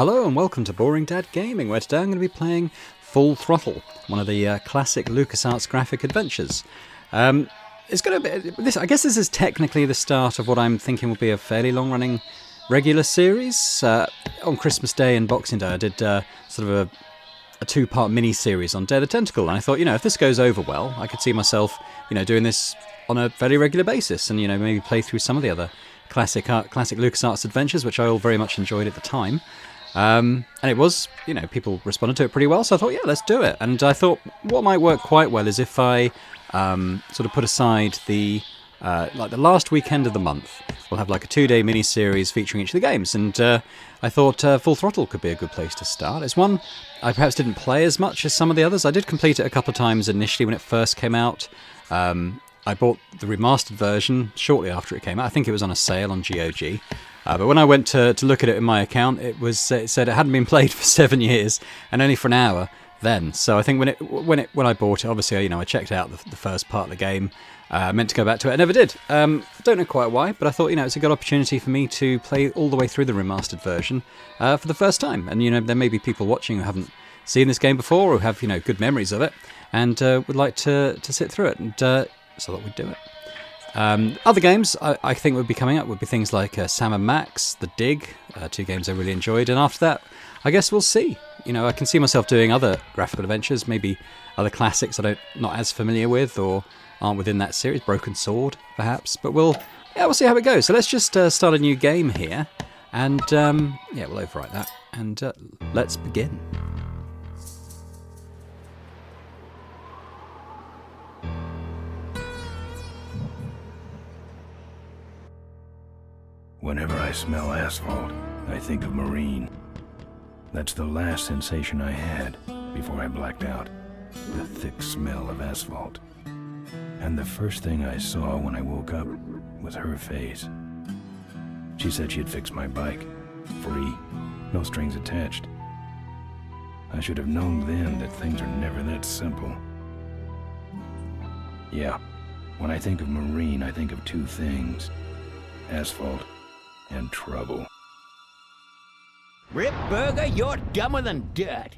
Hello and welcome to Boring Dad Gaming, where today I'm going to be playing Full Throttle, one of the classic LucasArts graphic adventures. It's going to be this. I guess this is technically the start of what I'm thinking will be a fairly long-running regular series. On Christmas Day and Boxing Day, I did sort of a two-part mini-series on Day of the Tentacle, and I thought, if this goes over well, I could see myself, doing this on a fairly regular basis, and maybe play through some of the other classic LucasArts adventures, which I all very much enjoyed at the time. And it was, people responded to it pretty well, so I thought, yeah, let's do it. And I thought what might work quite well is if I sort of put aside the last weekend of the month, we'll have like a 2-day mini-series featuring each of the games. And I thought Full Throttle could be a good place to start. It's one I perhaps didn't play as much as some of the others. I did complete it a couple of times initially when it first came out. I bought the remastered version shortly after it came out. I think it was on a sale on GOG. But when I went to look at it in my account, it said it hadn't been played for 7 years and only for an hour then. So I think when I bought it, obviously I checked out the first part of the game. Meant to go back to it, I never did. Don't know quite why, but I thought it's a good opportunity for me to play all the way through the remastered version for the first time. And there may be people watching who haven't seen this game before or have good memories of it and would like to sit through it. And so I thought we'd do it. Other games I think would be coming up would be things like Sam & Max, The Dig, 2 games I really enjoyed, and after that I guess we'll see. I can see myself doing other graphical adventures, maybe other classics I'm not as familiar with or aren't within that series, Broken Sword perhaps, but we'll see how it goes. So let's just start a new game here, and we'll overwrite that, and let's begin. Whenever I smell asphalt, I think of Marine. That's the last sensation I had before I blacked out. The thick smell of asphalt. And the first thing I saw when I woke up was her face. She said she'd fix my bike. Free. No strings attached. I should have known then that things are never that simple. Yeah, when I think of Marine, I think of 2 things. Asphalt and trouble. Rip Burger, you're dumber than dirt.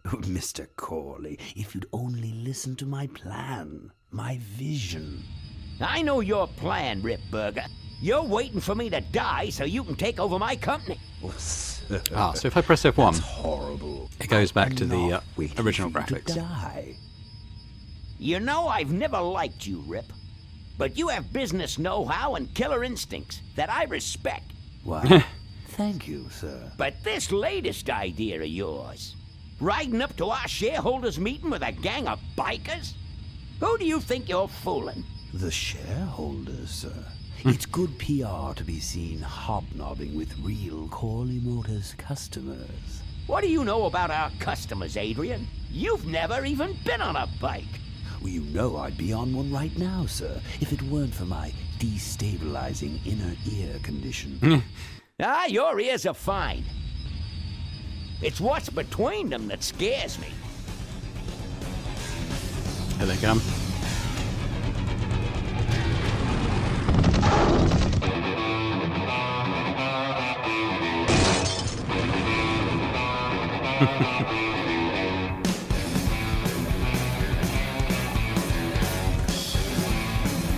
Oh, Mr. Corley, if you'd only listen to my plan, my vision. I know your plan, Rip Burger. You're waiting for me to die so you can take over my company. So if I press F1, That's horrible. it goes back to I'm the not waiting original for you to graphics. die. I've never liked you, Rip. But you have business know-how and killer instincts that I respect. Well, thank you, sir. But this latest idea of yours, riding up to our shareholders' meeting with a gang of bikers? Who do you think you're fooling? The shareholders, sir. It's good PR to be seen hobnobbing with real Corley Motors customers. What do you know about our customers, Adrian? You've never even been on a bike. Well, I'd be on one right now, sir, if it weren't for my destabilizing inner ear condition. Your ears are fine. It's what's between them that scares me. Here they come.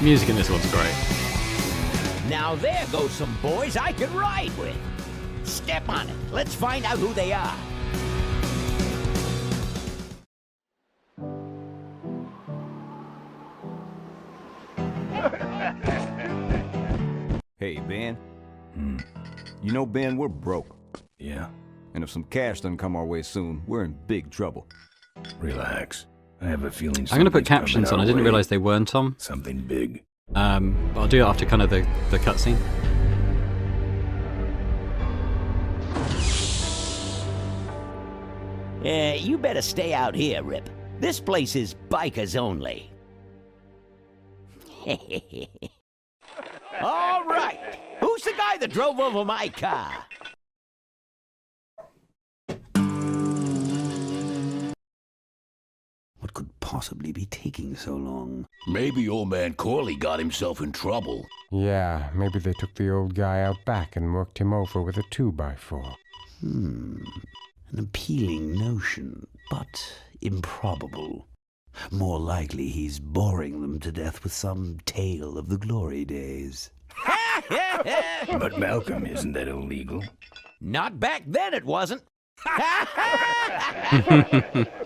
Music in this one's great. Now there goes some boys I could ride with. Step on it. Let's find out who they are. Hey, Ben. Ben, we're broke. Yeah, And if some cash doesn't come our way soon, we're in big trouble. relax. I have a feeling I'm going to put something's coming captions on. our I didn't way. realise they weren't on. Something big. I'll do it after kind of the cutscene. You better stay out here, Rip. This place is bikers only. All right. Who's the guy that drove over my car? What could possibly be taking so long? Maybe old man Corley got himself in trouble. Yeah, maybe they took the old guy out back and worked him over with a 2x4. An appealing notion, but improbable. More likely he's boring them to death with some tale of the glory days. But Malcolm, isn't that illegal? Not back then, it wasn't.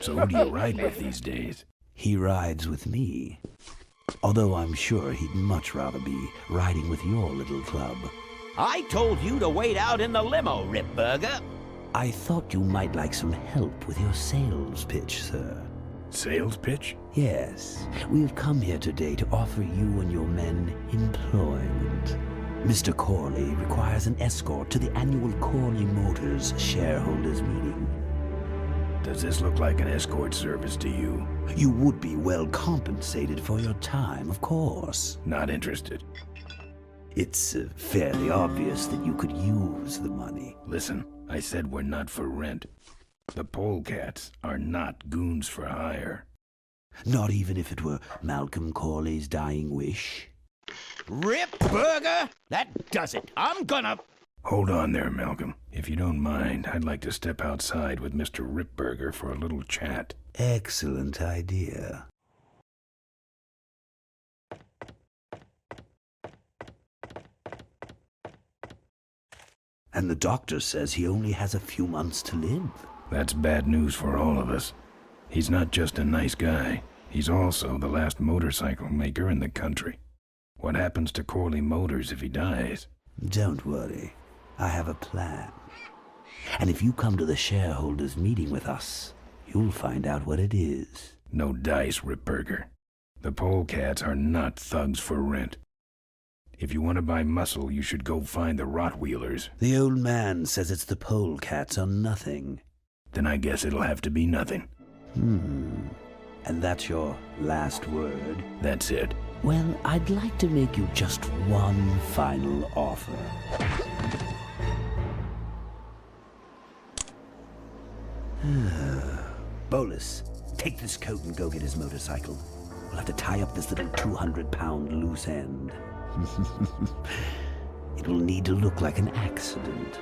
So who do you ride with these days? He rides with me. Although I'm sure he'd much rather be riding with your little club. I told you to wait out in the limo, Ripburger. I thought you might like some help with your sales pitch, sir. Sales pitch? Yes, we have come here today to offer you and your men employment. Mr. Corley requires an escort to the annual Corley Motors shareholders meeting. Does this look like an escort service to you? You would be well compensated for your time, of course. Not interested. It's fairly obvious that you could use the money. Listen, I said we're not for rent. The polecats are not goons for hire. Not even if it were Malcolm Corley's dying wish. Ripburger, that does it. I'm gonna... Hold on there, Malcolm. If you don't mind, I'd like to step outside with Mr. Ripburger for a little chat. Excellent idea. And the doctor says he only has a few months to live. That's bad news for all of us. He's not just a nice guy. He's also the last motorcycle maker in the country. What happens to Corley Motors if he dies? Don't worry. I have a plan. And if you come to the shareholders' meeting with us, you'll find out what it is. No dice, Ripburger. The polecats are not thugs for rent. If you want to buy muscle, you should go find the Rottweilers. The old man says it's the polecats or nothing. Then I guess it'll have to be nothing. And that's your last word? That's it. Well, I'd like to make you just one final offer. Bolus, take this coat and go get his motorcycle. We'll have to tie up this little 200-pound loose end. It will need to look like an accident.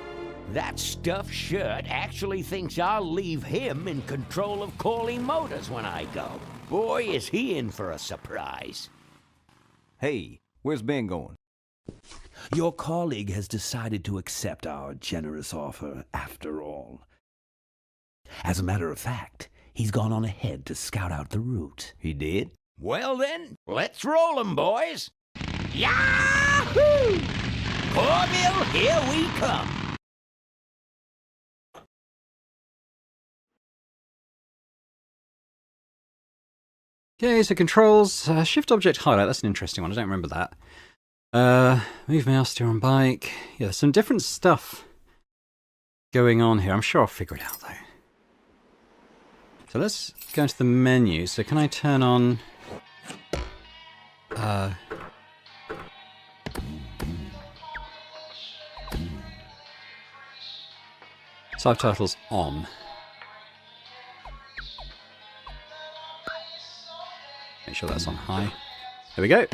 That stuffed shirt actually thinks I'll leave him in control of Corley Motors when I go. Boy, is he in for a surprise. Hey, where's Ben going? Your colleague has decided to accept our generous offer after all. As a matter of fact, he's gone on ahead to scout out the route. He did? Well then, let's roll 'em, boys. Yahoo! Corville, here we come. Okay, so controls, shift object highlight, that's an interesting one, I don't remember that. Move mouse, steer on bike. Yeah, some different stuff going on here. I'm sure I'll figure it out though. So let's go into the menu. So can I turn on... subtitles on. Make sure that's on high. There we go.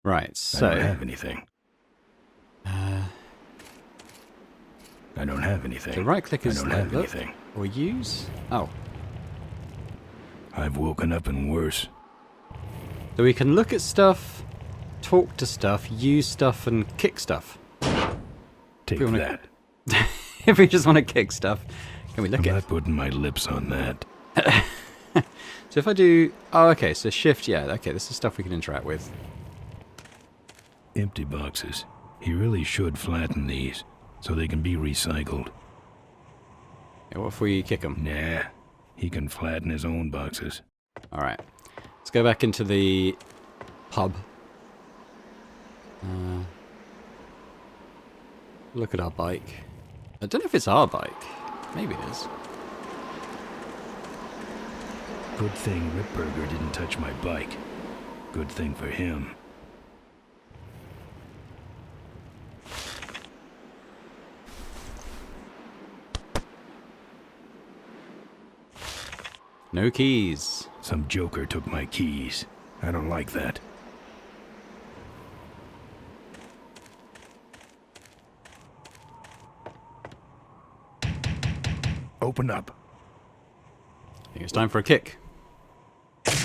Right, so... I don't have anything. I don't have anything. The right click is I don't have look, anything. or use. Oh, I've woken up and worse. so we can look at stuff, talk to stuff, use stuff, and kick stuff. Take we wanna- that. If we just want to kick stuff, can we look I'm at? not putting my lips on that. So if I do, oh, okay, so shift, yeah, okay, this is stuff we can interact with. Empty boxes. He really should flatten these, so they can be recycled. Yeah, what if we kick them? Nah, he can flatten his own boxes. All right, let's go back into the pub. Look at our bike. I don't know if it's our bike. Maybe it is. Good thing Ripburger didn't touch my bike. Good thing for him. No keys. Some joker took my keys. I don't like that. Open up. I think it's time for a kick. There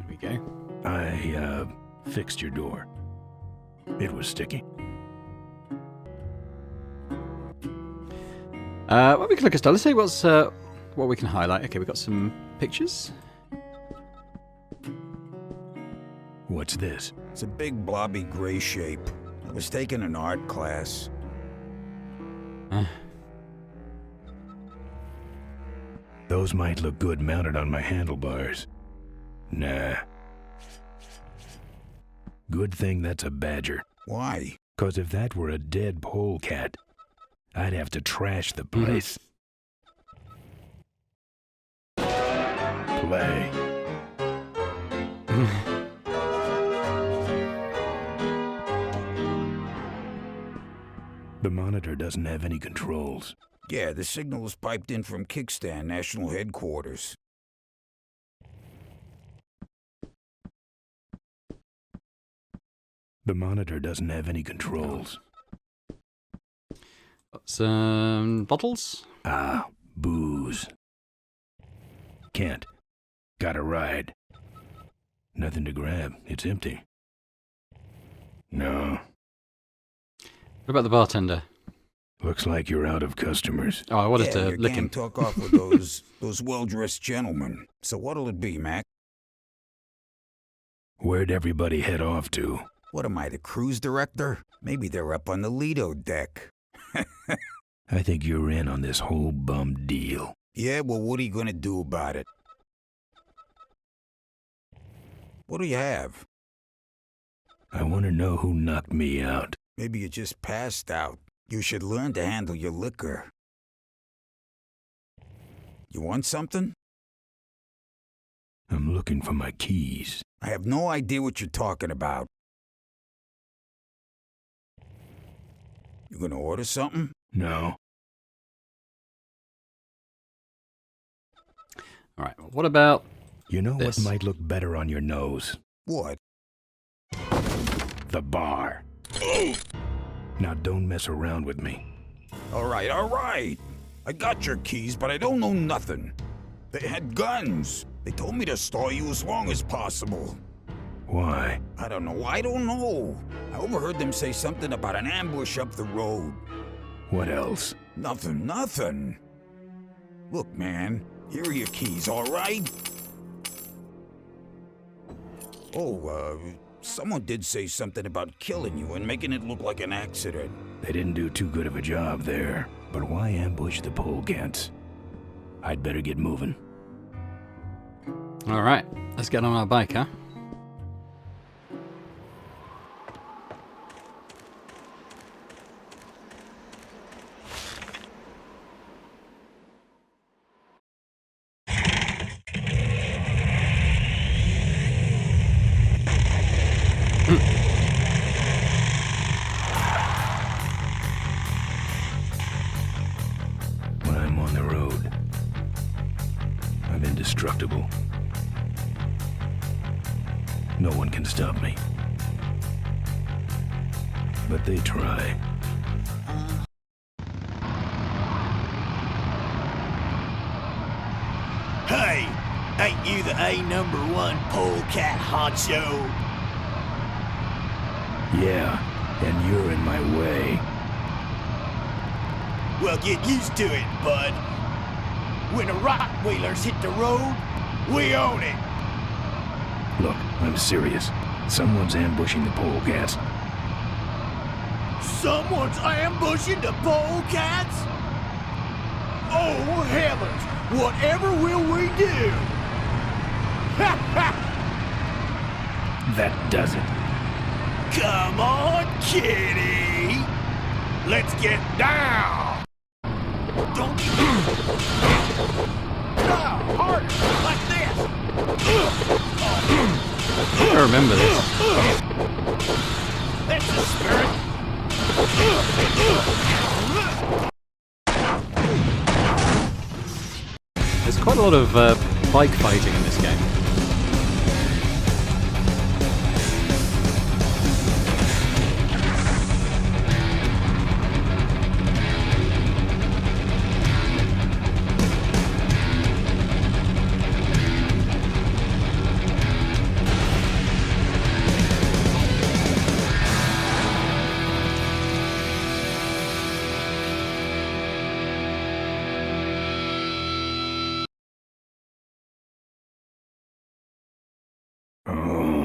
we go. I, fixed your door. It was sticky. Well, we can look at stuff. Let's see what we can highlight. Okay, we've got some pictures. What's this? It's a big blobby gray shape. I was taking an art class. Those might look good mounted on my handlebars. Nah. Good thing that's a badger. Why? 'Cause if that were a dead polecat, I'd have to trash the place. Play. The monitor doesn't have any controls. Yeah, the signal is piped in from Kickstand National Headquarters. The monitor doesn't have any controls. Got some bottles. Ah, booze. Can't. Gotta ride. Nothing to grab. It's empty. No. What about the bartender? Looks like you're out of customers. Oh, I wanted Yeah, to your lick gang him. took off with those well-dressed gentlemen. So what'll it be, Mac? Where'd everybody head off to? What am I, the cruise director? Maybe they're up on the Lido deck. I think you're in on this whole bum deal. Yeah, well, what are you gonna do about it? What do you have? I want to know who knocked me out. Maybe you just passed out. You should learn to handle your liquor. You want something? I'm looking for my keys. I have no idea what you're talking about. You gonna order something? No. All right. What about You know this? what might look better on your nose? What? The bar. Now don't mess around with me. All right, all right. I got your keys, but I don't know nothing. They had guns. They told me to stall you as long as possible. Why? I don't know. I I overheard them say something about an ambush up the road. What else? Nothing. Look, man, here are your keys, all right? Oh, someone did say something about killing you and making it look like an accident. They didn't do too good of a job there. But why ambush the polegats? I'd better get moving. All right. Let's get on our bike, huh? When I'm on the road, I'm indestructible. No one can stop me. But they try. Hey, ain't you the A#1 polecat honcho? Yeah, and you're in my way. Well, get used to it, bud. When the Rottweilers hit the road, we own it. Look, I'm serious. Someone's ambushing the polegats. Someone's ambushing the polecats? Oh, heavens! Whatever will we do? That does it. Come on, kitty! Let's get down! Don't Now, harder, like this! I remember this. That's the spirit! quite a lot of bike fighting in this game.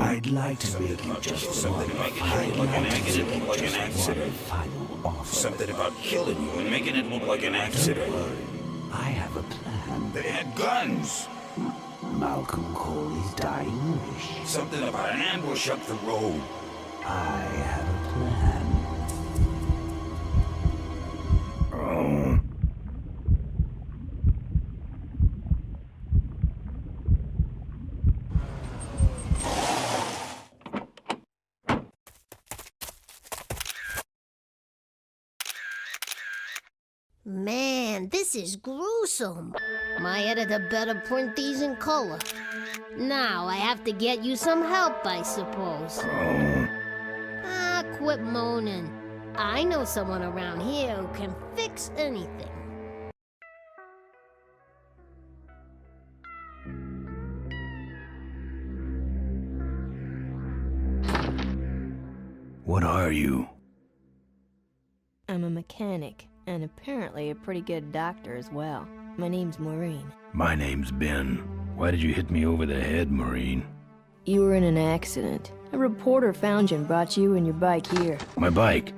I'd like to make you just one final offer. Something about killing you and making it look like an accident. I have a plan. They had guns. Malcolm Corley's dying wish. Something about an ambush up the road. I have a plan. Oh. Man, this is gruesome. My editor better print these in color. Now I have to get you some help, I suppose. Ah, quit moaning. I know someone around here who can fix anything. What are you? I'm a mechanic, and apparently a pretty good doctor as well. My name's Maureen. My name's Ben. Why did you hit me over the head, Marine? You were in an accident. A reporter found you and brought you and your bike here. My bike?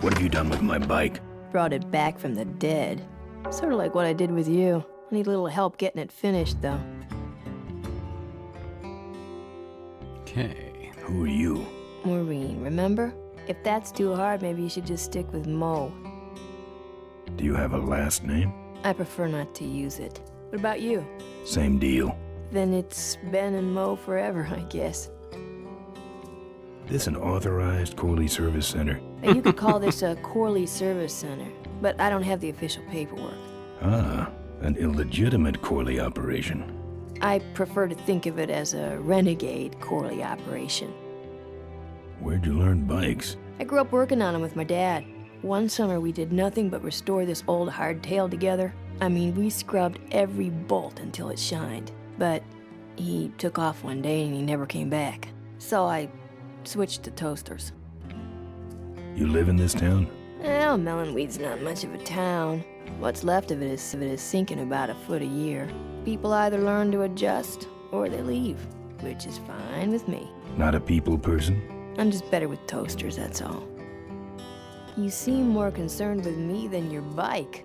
What have you done with my bike? Brought it back from the dead. Sort of like what I did with you. I need a little help getting it finished, though. Okay. Who are you? Maureen, remember? If that's too hard, maybe you should just stick with Mo. Do you have a last name? I prefer not to use it. What about you? Same deal. Then it's Ben and Mo forever, I guess. This an authorized Corley Service Center? Now, you could call this a Corley Service Center, but I don't have the official paperwork. Ah, an illegitimate Corley operation. I prefer to think of it as a renegade Corley operation. Where'd you learn bikes? I grew up working on them with my dad. One summer we did nothing but restore this old hardtail together. I mean, we scrubbed every bolt until it shined. But he took off one day and he never came back. So I switched to toasters. You live in this town? Well, Melonweed's not much of a town. What's left of it is sinking about a foot a year. People either learn to adjust or they leave, which is fine with me. Not a people person? I'm just better with toasters, that's all. You seem more concerned with me than your bike.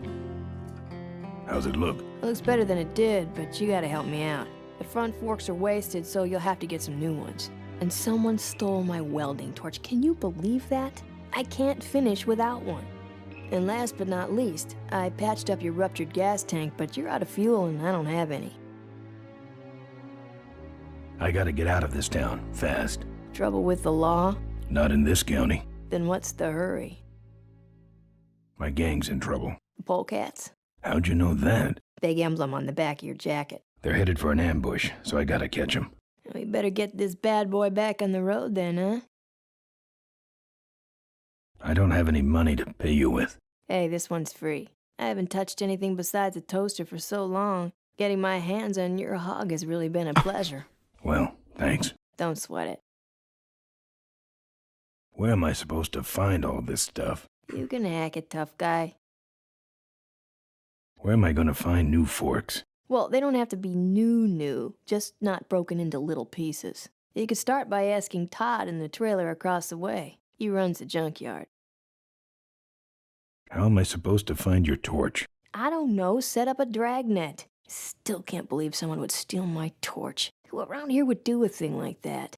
How's it look? It looks better than it did, but you gotta help me out. The front forks are wasted, so you'll have to get some new ones. And someone stole my welding torch. Can you believe that? I can't finish without one. And last but not least, I patched up your ruptured gas tank, but you're out of fuel and I don't have any. I gotta get out of this town, fast. Trouble with the law? Not in this county. Then what's the hurry? My gang's in trouble. The polecats? How'd you know that? Big emblem on the back of your jacket. They're headed for an ambush, so I gotta catch them. We better get this bad boy back on the road then, huh? I don't have any money to pay you with. Hey, this one's free. I haven't touched anything besides a toaster for so long. Getting my hands on your hog has really been a pleasure. Well, thanks. Don't sweat it. Where am I supposed to find all this stuff? You can hack it, tough guy. Where am I gonna find new forks? Well, they don't have to be new, just not broken into little pieces. You could start by asking Todd in the trailer across the way. He runs the junkyard. How am I supposed to find your torch? I don't know, set up a dragnet. Still can't believe someone would steal my torch. Who around here would do a thing like that?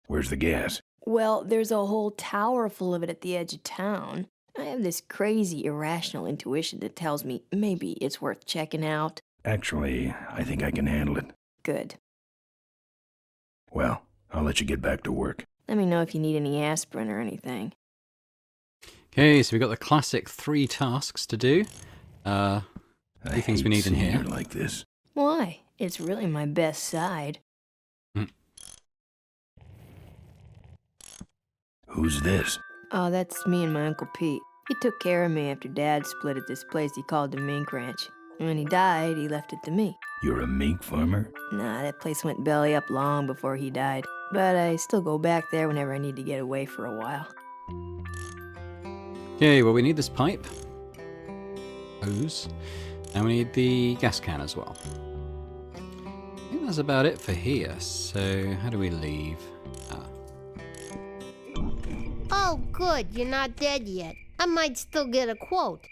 Where's the gas? Well, there's a whole tower full of it at the edge of town. I have this crazy, irrational intuition that tells me maybe it's worth checking out. Actually, I think I can handle it. Good. Well, I'll let you get back to work. Let me know if you need any aspirin or anything. Okay, so we've got the classic 3 tasks to do. Few things we need in here. Like this. Why? It's really my best side. Who's this? Oh, that's me and my Uncle Pete. He took care of me after Dad split at this place he called the Mink Ranch. When he died, he left it to me. You're a mink farmer? Nah, that place went belly up long before he died. But I still go back there whenever I need to get away for a while. Okay, well, we need this pipe. Hose. And we need the gas can as well. I think that's about it for here. So, how do we leave? Oh, good. You're not dead yet. I might still get a quote.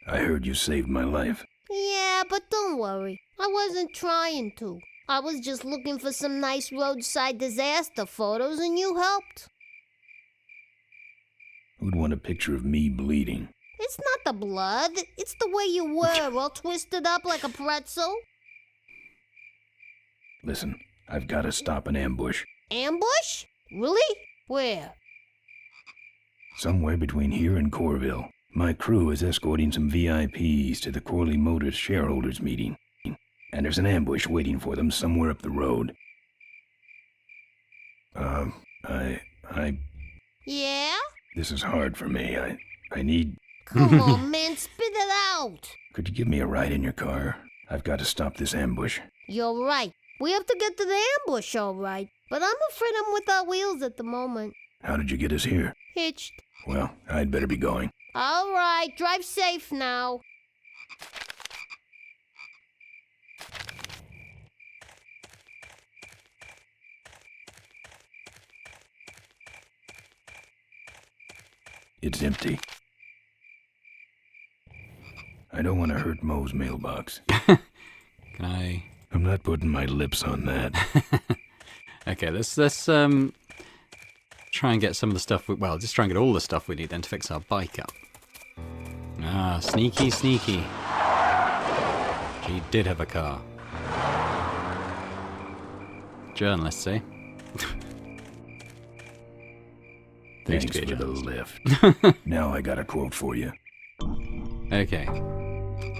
I heard you saved my life. Yeah, but don't worry. I wasn't trying to. I was just looking for some nice roadside disaster photos, and you helped. Who'd want a picture of me bleeding? It's not the blood. It's the way you were, all twisted up like a pretzel. Listen, I've got to stop an ambush. Ambush? Really? Where? Somewhere between here and Corville. My crew is escorting some VIPs to the Corley Motors shareholders meeting. And there's an ambush waiting for them somewhere up the road. Yeah? This is hard for me. I need... Come on, man, spit it out. Could you give me a ride in your car? I've got to stop this ambush. You're right. We have to get to the ambush, all right. But I'm afraid I'm without wheels at the moment. How did you get us here? Hitched. Well, I'd better be going. All right, drive safe now. It's empty. I don't want to hurt Moe's mailbox. Can I... I'm not putting my lips on that. Okay, let's try and get some of the stuff, well, just try and get all the stuff we need then to fix our bike up. Ah, sneaky, sneaky. She did have a car. Journalists, eh? Thanks for the lift. Now I got a quote for you. Okay.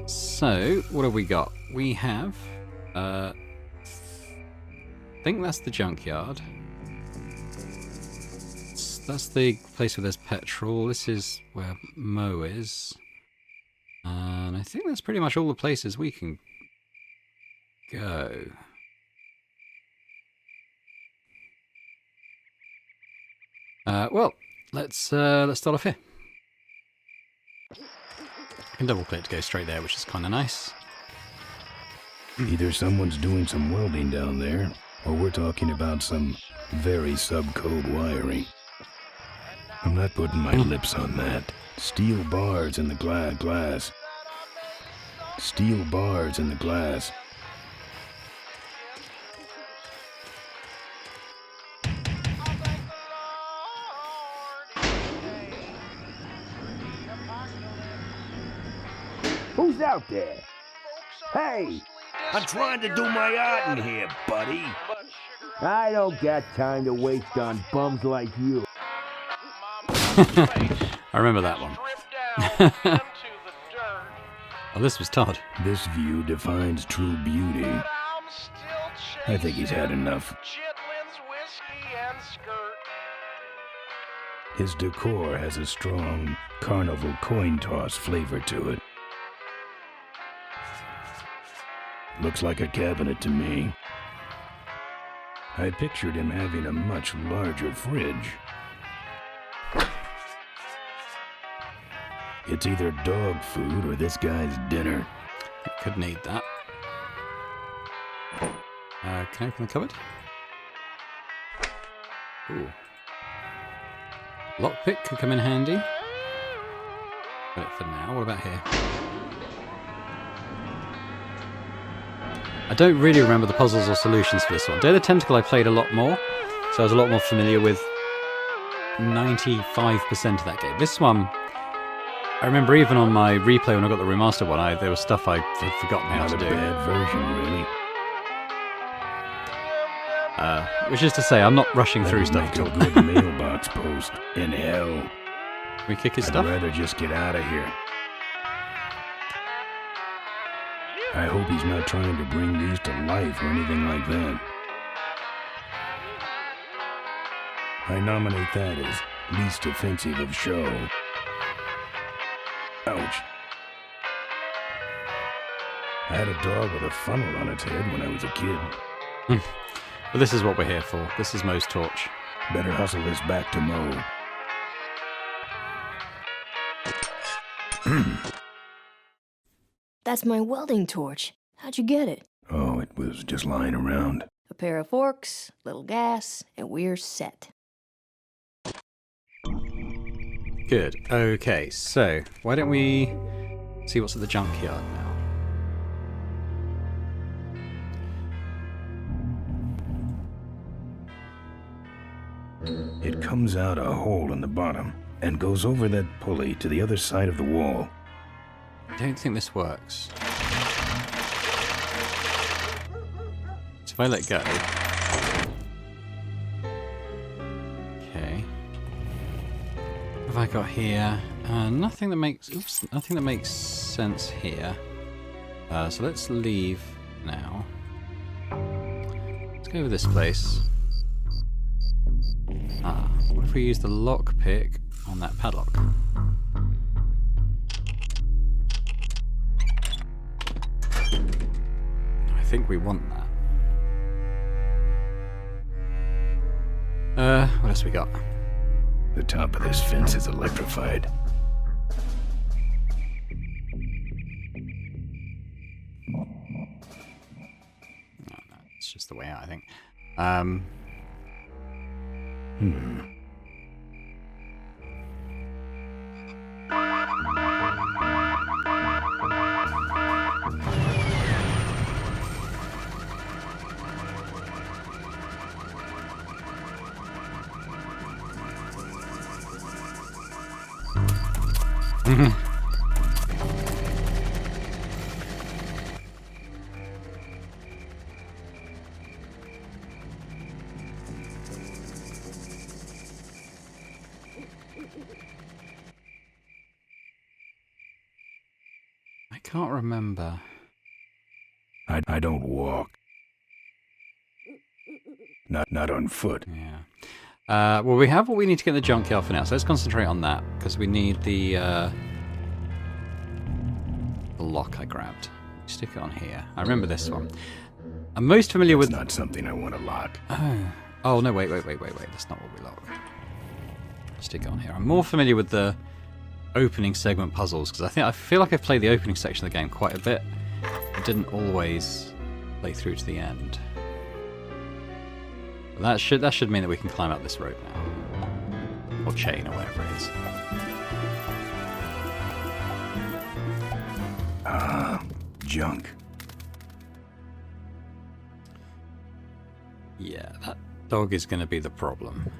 So, what have we got? We have, I think that's the junkyard. That's the place where there's petrol. This is where Mo is. And I think that's pretty much all the places we can go. Well, let's start off here. I can double click to go straight there, which is kind of nice. Either someone's doing some welding down there, or we're talking about some very sub-code wiring. I'm not putting my lips on that. Steel bars in the glass. Steel bars in the glass. Who's out there? Hey! I'm trying to do my art in here, buddy. I don't got time to waste on bums like you. I remember that one. Oh, this was Todd. This view defines true beauty. I think he's had enough. His decor has a strong carnival coin toss flavor to it. Looks like a cabinet to me. I pictured him having a much larger fridge. It's either dog food or this guy's dinner. Could need that. Can I open the cupboard? Ooh. Lockpick could come in handy. But for now, what about here? I don't really remember the puzzles or solutions for this one. Day of the Tentacle I played a lot more, so I was a lot more familiar with 95% of that game. This one, I remember even on my replay when I got the remastered one, there was stuff I'd forgotten how to do. Not a bad version, really. Which is to say, I'm not rushing through stuff. Make a good mailbox post in hell. Can we kick his I'd stuff? rather just get out of here. I hope he's not trying to bring these to life or anything like that. I nominate that as least offensive of show. Ouch. I had a dog with a funnel on its head when I was a kid. But this is what we're here for. This is Moe's torch. Better hustle this back to Moe. That's my welding torch. How'd you get it? Oh, it was just lying around. A pair of forks, little gas, and we're set. Good. Okay, so why don't we see what's at the junkyard now? It comes out a hole in the bottom and goes over that pulley to the other side of the wall. I don't think this works. So if I let go... Okay. What have I got here? Nothing that makes... Oops, nothing that makes sense here. So let's leave now. Let's go over this place. What if we use the lockpick on that padlock? I think we want that. What else we got? The top of this fence is electrified. No, it's just the way out, I think. I can't remember. I don't walk. Not on foot. Yeah. Well, we have what we need to get in the junkyard for now, so let's concentrate on that, because we need the lock I grabbed. Stick it on here. I remember this one. I'm most familiar with... It's not something I want to lock. Oh, no, wait. That's not what we lock. Stick it on here. I'm more familiar with the opening segment puzzles, because I feel like I've played the opening section of the game quite a bit. I didn't always play through to the end. But that should mean that we can climb up this rope now. Or chain, or whatever it is. Junk. Yeah, that dog is going to be the problem.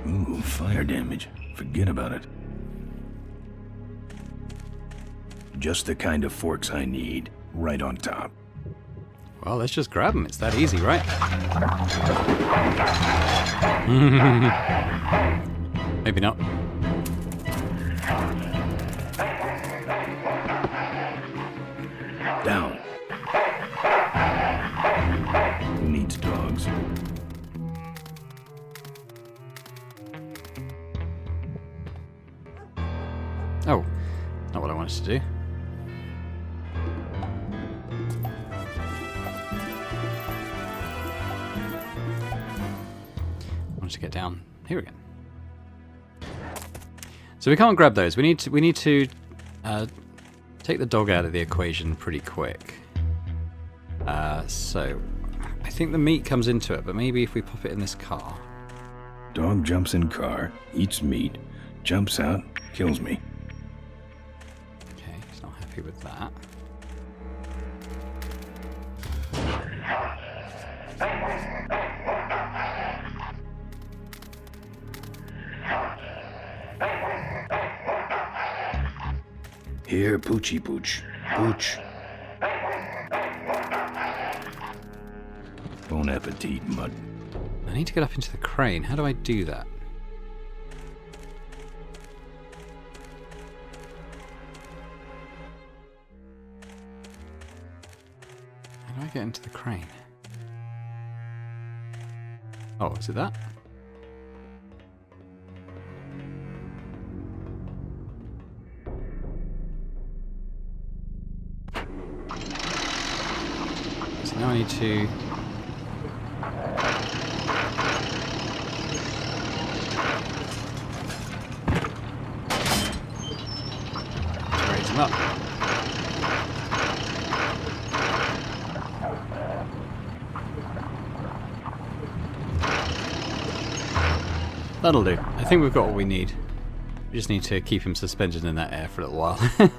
Ooh, fire damage. Forget about it. Just the kind of forks I need, right on top. Well, let's just grab them. It's that easy, right? Maybe not. Down. Who needs dogs? Oh, not what I wanted to do. I wanted to get down here again. So we can't grab those. We need to take the dog out of the equation pretty quick. So I think the meat comes into it, but maybe if we pop it in this car. Dog jumps in car, eats meat, jumps out, kills me. Okay, he's not happy with that. Here, Poochie Pooch. Booch. Bon appetit, Mud. I need to get up into the crane. How do I do that? How do I get into the crane? Oh, is it that? So now I need to... raise him up. That'll do. I think we've got what we need. We just need to keep him suspended in that air for a little while. That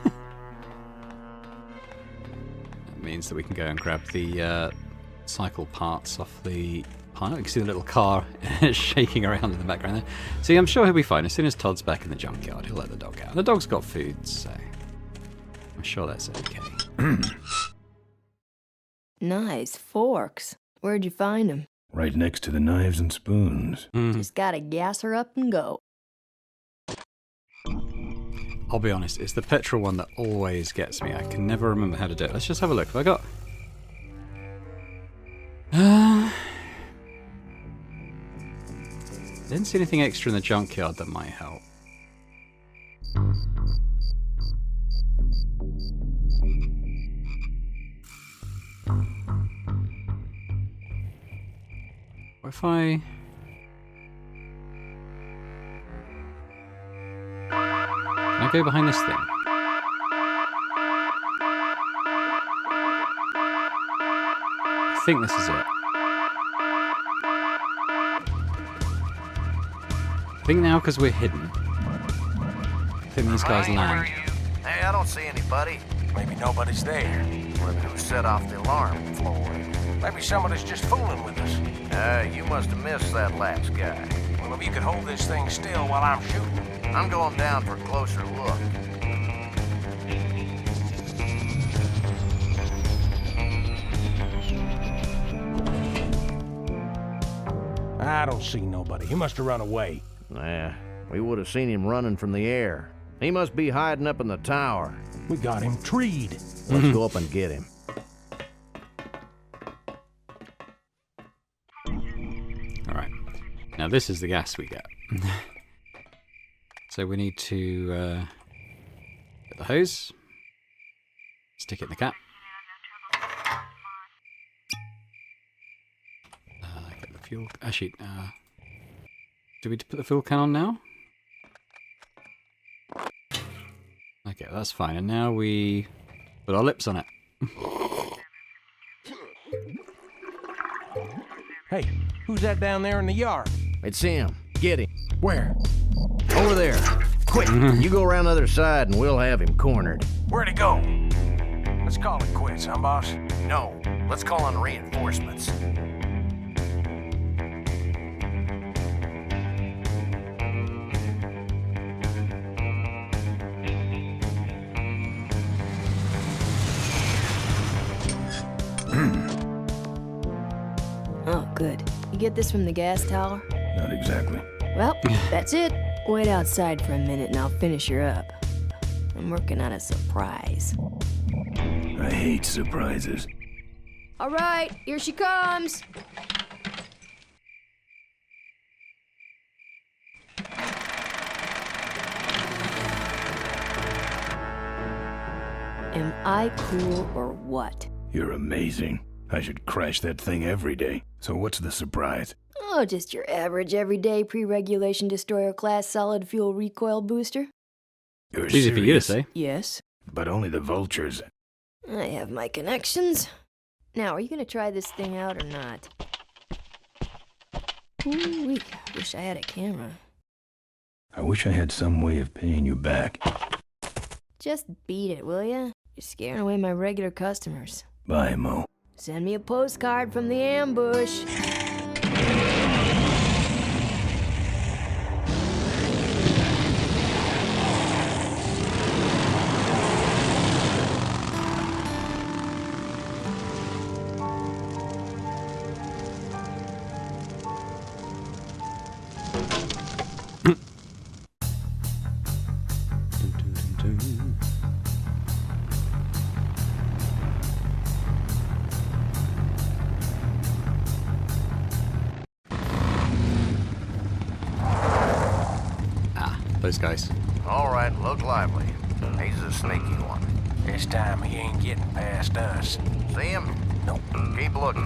means that we can go and grab the cycle parts off the pilot. You can see the little car shaking around in the background there. See, I'm sure he'll be fine. As soon as Todd's back in the junkyard, he'll let the dog out. The dog's got food, so I'm sure that's okay. Nice forks. Where'd you find them? Right next to the knives and spoons. Just gotta gas her up and go. I'll be honest, it's the petrol one that always gets me. I can never remember how to do it. Let's just have a look. Have I got... Didn't see anything extra in the junkyard that might help. What if I... Can I go behind this thing? I think this is it. I think now, because we're hidden, I think these guys land. Hey, I don't see anybody. Maybe nobody's there. Well, who set off the alarm, Floyd? Maybe somebody's just fooling with us. You must have missed that last guy. Well, if you could hold this thing still while I'm shooting. I'm going down for a closer look. I don't see nobody. He must have run away. Nah, we would have seen him running from the air. He must be hiding up in the tower. We got him treed. Let's go up and get him. Alright. Now this is the gas we get. So we need to get the hose, stick it in the cap, get the fuel. Actually, do we put the fuel can on now? Okay, that's fine. And now we put our lips on it. Hey, who's that down there in the yard? It's him. Get him. Where? Over there. Quick, you go around the other side and we'll have him cornered. Where'd he go? Let's call it quits, huh, boss? No, let's call on reinforcements. Oh, good. You get this from the gas tower? Not exactly. Well, that's it. Wait outside for a minute and I'll finish her up. I'm working on a surprise. I hate surprises. All right, here she comes. Am I cool or what? You're amazing. I should crash that thing every day. So what's the surprise? Oh, just your average everyday pre-regulation destroyer class solid fuel recoil booster. You're It's easy for you to serious? say. Yes. But only the vultures. I have my connections. Now, are you gonna try this thing out or not? Ooh, wish I had a camera. I wish I had some way of paying you back. Just beat it, will ya? You're scaring away my regular customers. Bye, Mo. Send me a postcard from the ambush. Those guys. All right, look lively. He's a sneaky one. This time he ain't getting past us. See him? Nope. Keep looking.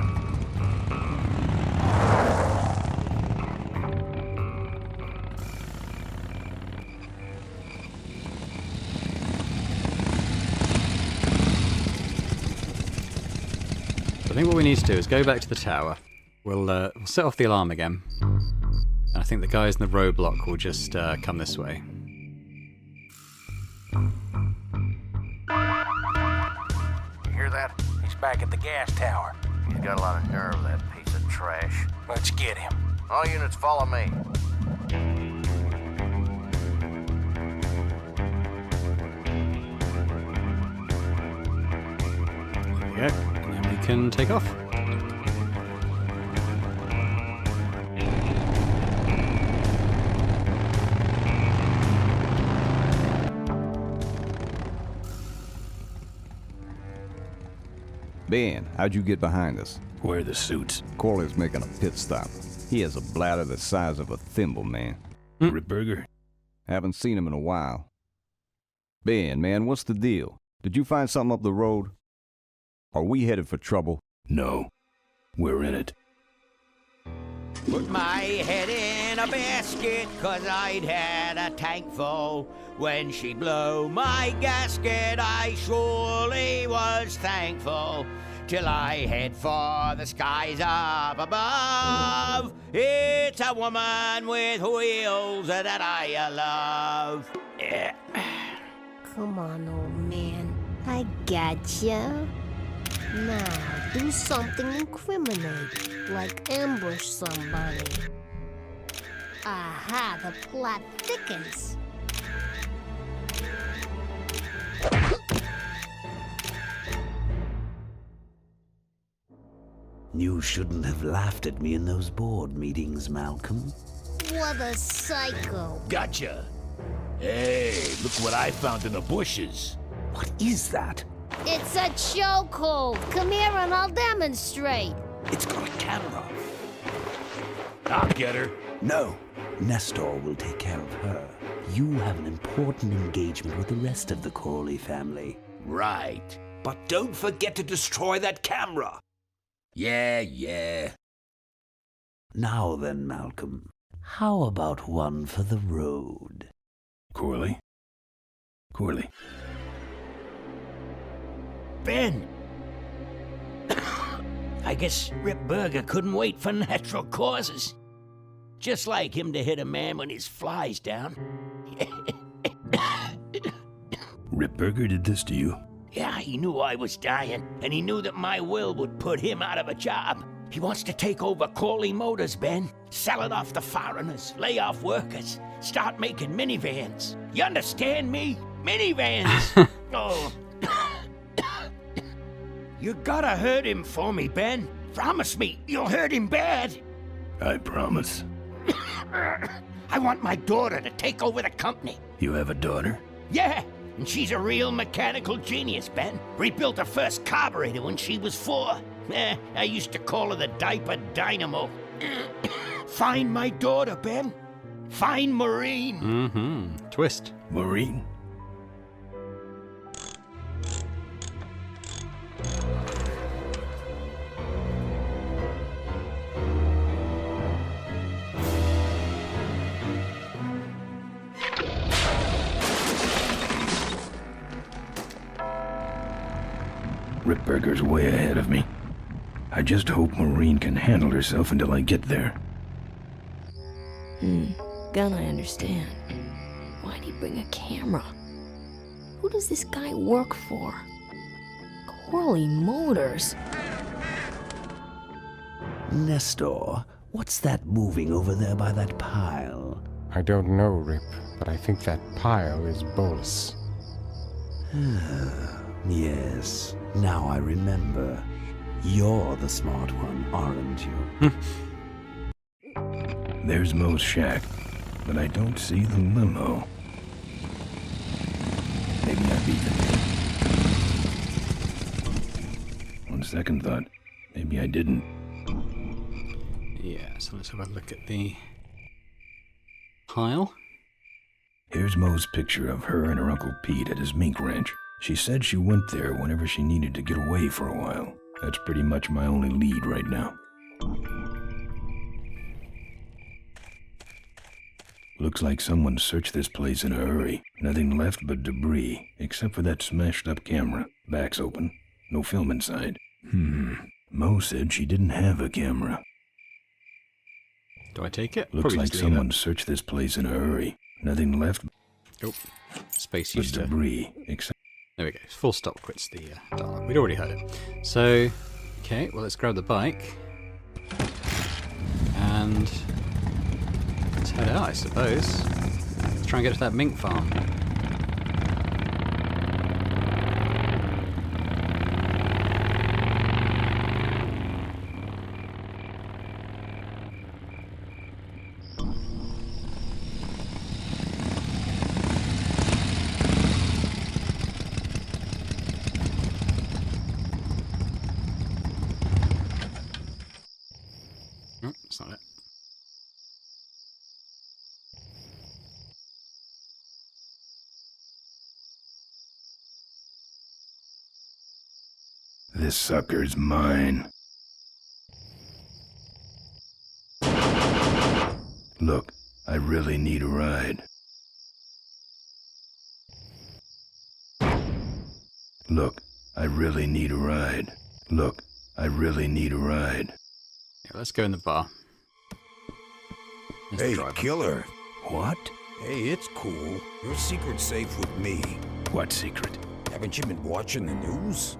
I think what we need to do is go back to the tower. We'll set off the alarm again. And I think the guys in the roadblock will just come this way. You hear that? He's back at the gas tower. He's got a lot of nerve, that piece of trash. Let's get him. All units follow me. There we go. And then we can take off. Ben, how'd you get behind us? Where are the suits? Corley's making a pit stop. He has a bladder the size of a thimble, man. Ripburger? Haven't seen him in a while. Ben, man, what's the deal? Did you find something up the road? Are we headed for trouble? No. We're in it. Put my head in a basket, 'cause I'd had a tank full. When she'd blow my gasket, I surely was thankful. Till I head for the skies up above. It's a woman with wheels that I love. Come on, old man. I gotcha. Now, do something incriminating, like ambush somebody. Aha, the plot thickens. You shouldn't have laughed at me in those board meetings, Malcolm. What a psycho. Gotcha. Hey, look what I found in the bushes. What is that? It's a chokehold. Come here and I'll demonstrate. It's got a camera. I'll get her. No. Nestor will take care of her. You have an important engagement with the rest of the Corley family. Right. But don't forget to destroy that camera. Yeah. Now then, Malcolm, how about one for the road? Corley? Ben! I guess Rip Burger couldn't wait for natural causes. Just like him to hit a man when his fly's down. Ripburger did this to you? Yeah, he knew I was dying, and he knew that my will would put him out of a job. He wants to take over Corley Motors, Ben. Sell it off to foreigners, lay off workers, start making minivans. You understand me? Minivans! Oh. You gotta hurt him for me, Ben. Promise me you'll hurt him bad. I promise. I want my daughter to take over the company. You have a daughter? Yeah, and she's a real mechanical genius, Ben. Rebuilt her first carburetor when she was 4. I used to call her the diaper dynamo. Find my daughter, Ben. Find Maureen. Mm-hmm. Twist. Maureen? Ripburger's way ahead of me. I just hope Maureen can handle herself until I get there. Gun, I understand. Why'd he bring a camera? Who does this guy work for? Corley Motors. Nestor, what's that moving over there by that pile? I don't know, Rip, but I think that pile is Bolus. Yes, now I remember. You're the smart one, aren't you? There's Mo's shack, but I don't see the limo. Maybe I beat the game. On second thought, maybe I didn't. Yeah, so let's have a look at the pile. Here's Mo's picture of her and her Uncle Pete at his mink ranch. She said she went there whenever she needed to get away for a while. That's pretty much my only lead right now. Looks like someone searched this place in a hurry. Nothing left but debris, except for that smashed up camera. Back's open. No film inside. Mo said she didn't have a camera. Do I take it? Looks Probably like just leave someone it. searched this place in a hurry. Nothing left Oh, space but used to... debris, except... There we go. Full stop quits the dialogue. We'd already heard it. So, okay, well, let's grab the bike. And let's head out, I suppose. Let's try and get to that mink farm. Oh, that's not it. This sucker's mine. Look, I really need a ride. Look, I really need a ride. Look, I really need a ride. Yeah, let's go in the bar. There's the Hey, driver. killer. What? Hey, it's cool. Your secret's safe with me. What secret? Haven't you been watching the news?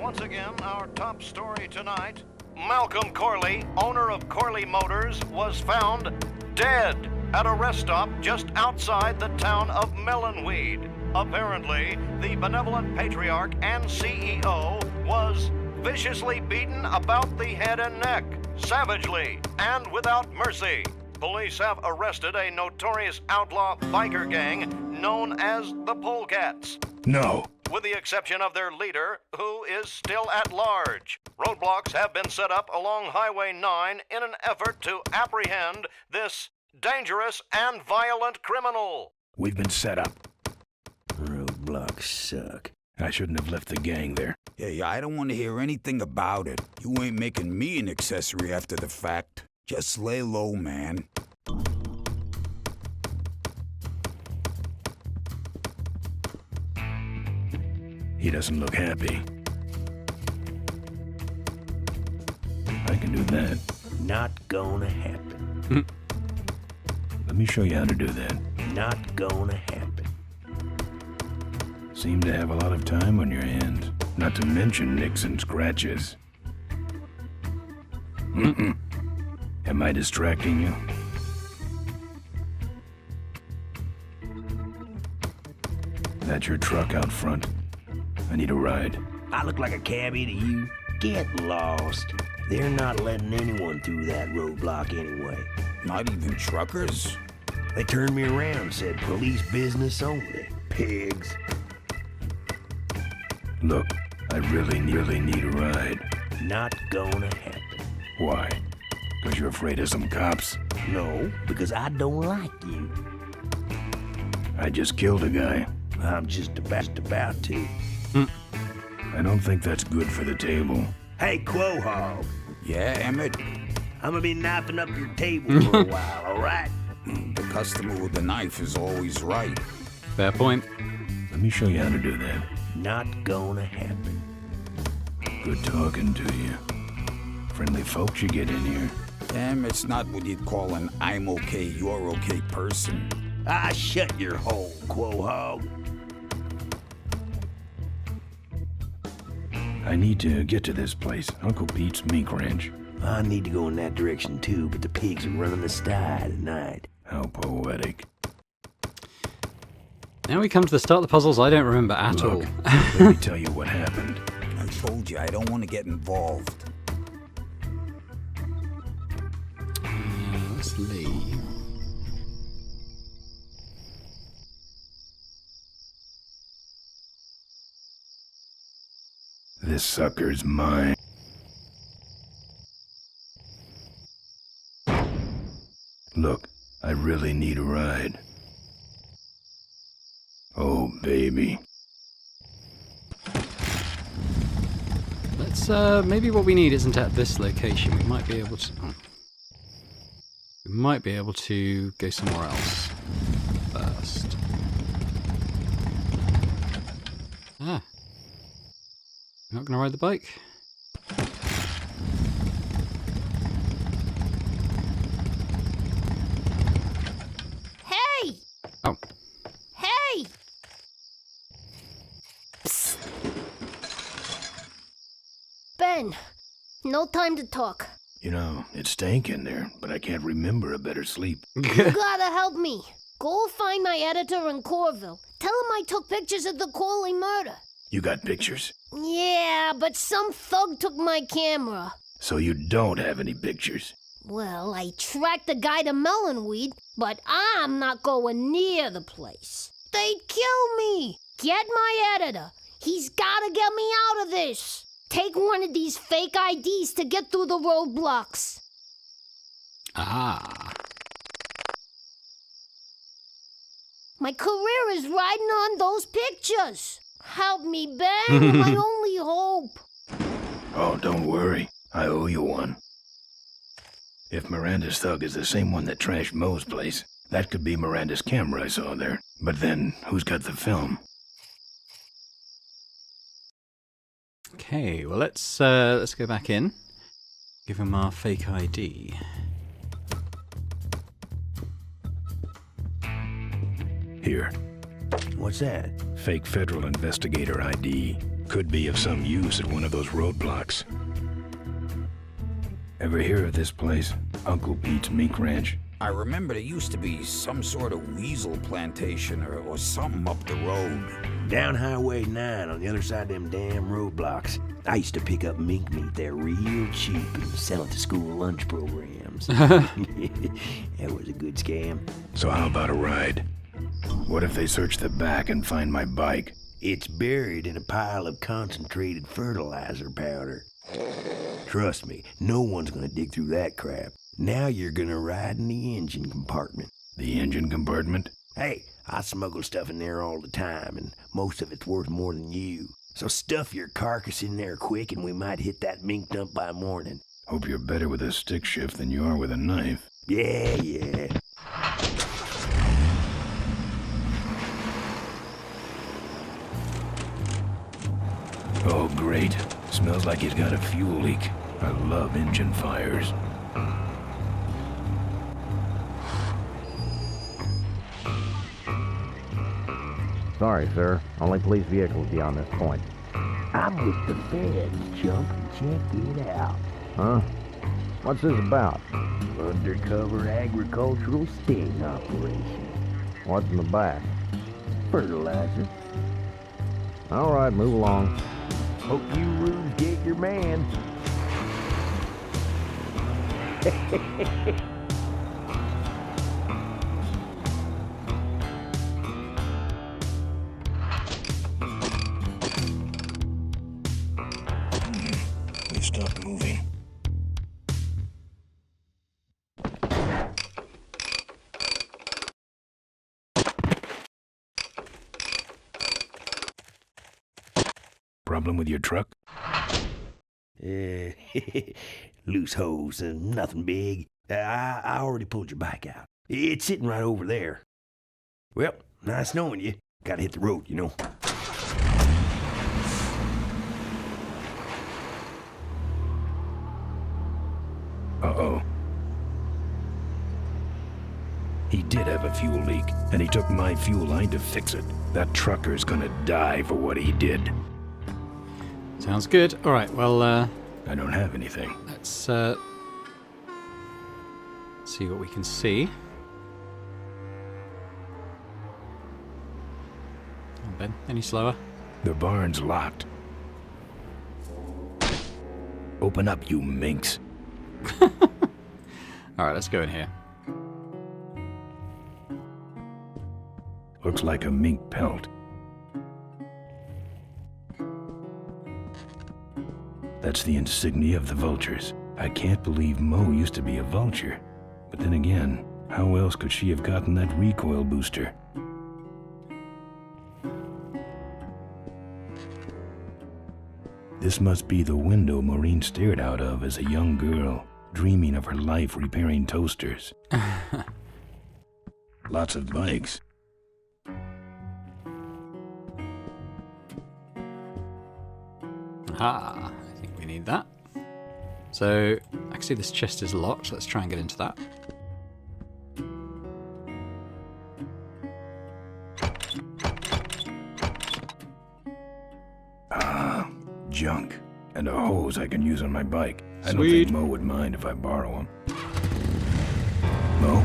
Once again, our top story tonight. Malcolm Corley, owner of Corley Motors, was found dead at a rest stop just outside the town of Melonweed. Apparently, the benevolent patriarch and CEO was viciously beaten about the head and neck, savagely and without mercy. Police have arrested a notorious outlaw biker gang known as the Polecats. No. With the exception of their leader, who is still at large. Roadblocks have been set up along Highway 9 in an effort to apprehend this dangerous and violent criminal. We've been set up. Roadblocks suck. I shouldn't have left the gang there. Hey, I don't want to hear anything about it. You ain't making me an accessory after the fact. Just lay low, man. He doesn't look happy. I can do that. Not gonna happen. Let me show you how to do that. Not gonna happen. Seem to have a lot of time on your hands. Not to mention nicks and scratches. Am I distracting you? That's your truck out front. I need a ride. I look like a cabbie to you? Get lost. They're not letting anyone through that roadblock anyway. Not even truckers? They turned me around and said police business only. Pigs. Look, I really need a ride. Not gonna happen. Why? Because you're afraid of some cops? No, because I don't like you. I just killed a guy. I'm just about to. I don't think that's good for the table. Hey, Quahog. Yeah, Emmett? I'm gonna be knifing up your table for a while, alright? The customer with the knife is always right. Fair point. Let me show you how to do that. Not gonna happen. Good talking to you. Friendly folks you get in here. Emmett's not what you'd call an I'm okay, you're okay person. Ah, shut your hole, Quahog. I need to get to this place, Uncle Pete's mink ranch. I need to go in that direction too, but the pigs are running the sty tonight. How poetic. Now we come to the start of the puzzles I don't remember at all. Look, let me tell you what happened. I told you I don't want to get involved. Let's let's leave. This sucker's mine. Look, I really need a ride. Oh, baby. Let's, maybe what we need isn't at this location. We might be able to... Oh. We might be able to go somewhere else first. Ah. You're not going to ride the bike? Hey! Oh. Hey! Psst. Ben, no time to talk. You know, it stank in there, but I can't remember a better sleep. You gotta help me. Go find my editor in Corville. Tell him I took pictures of the Corley murder. You got pictures? Yeah, but some thug took my camera. So you don't have any pictures? Well, I tracked the guy to Melonweed, but I'm not going near the place. They'd kill me. Get my editor. He's gotta get me out of this. Take one of these fake IDs to get through the roadblocks. Ah. My career is riding on those pictures. Help me, Ben. You're my only hope. Oh, don't worry. I owe you one. If Miranda's thug is the same one that trashed Moe's place, that could be Miranda's camera I saw there. But then, who's got the film? Okay, well let's go back in. Give him our fake ID. Here. What's that? Fake federal investigator ID. Could be of some use at one of those roadblocks. Ever hear of this place? Uncle Pete's Mink Ranch? I remember there used to be some sort of weasel plantation or something up the road. Down Highway 9 on the other side of them damn roadblocks. I used to pick up mink meat there real cheap and sell it to school lunch programs. That was a good scam. So how about a ride? What if they search the back and find my bike? It's buried in a pile of concentrated fertilizer powder. Trust me, no one's gonna dig through that crap. Now you're gonna ride in the engine compartment. The engine compartment? Hey, I smuggle stuff in there all the time, and most of it's worth more than you. So stuff your carcass in there quick, and we might hit that mink dump by morning. Hope you're better with a stick shift than you are with a knife. Yeah. Oh, great. Smells like he's got a fuel leak. I love engine fires. Sorry, sir. Only police vehicles beyond this point. I'm with the feds, chump. Check it out. Huh? What's this about? Undercover agricultural sting operation. What's in the back? Fertilizer. All right, move along. Hope you rubes get your man. They stopped moving. Problem with your truck? Loose hose, nothing big. I already pulled your bike out. It's sitting right over there. Well, nice knowing you. Gotta hit the road, you know. Uh-oh. He did have a fuel leak, and he took my fuel line to fix it. That trucker's gonna die for what he did. Sounds good. All right, well, I don't have anything. let's see what we can see. Oh, Ben, any slower? The barn's locked. Open up, you minx. All right, let's go in here. Looks like a mink pelt. That's the insignia of the vultures. I can't believe Mo used to be a vulture. But then again, how else could she have gotten that recoil booster? This must be the window Maureen stared out of as a young girl, dreaming of her life repairing toasters. Lots of bikes. Aha, I think we need that. So, actually this chest is locked, let's try and get into that. Ah, junk. And a hose I can use on my bike. I don't Sweet. think Mo would mind if I borrow him. Mo?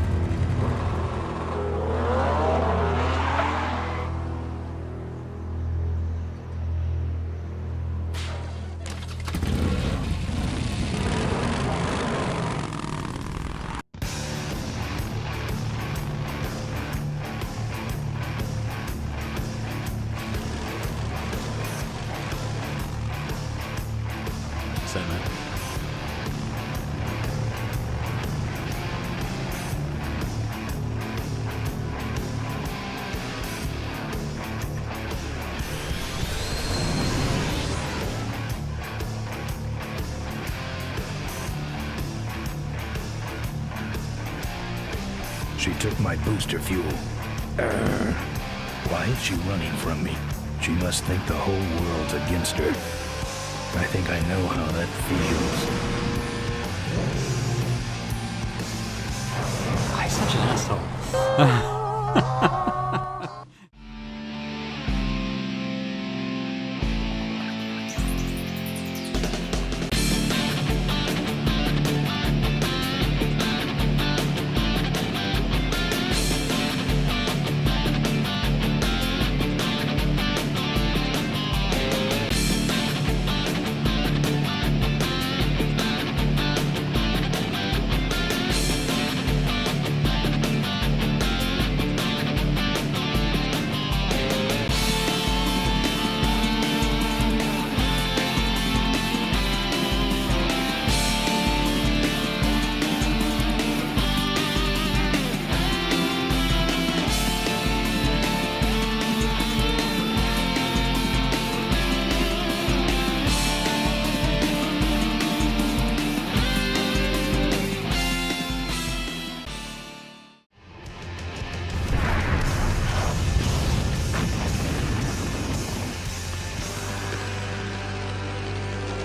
So, mate. She took my booster fuel. Why is she running from me? She must think the whole world's against her. I think I know how that feels. Oh, he's such an asshole.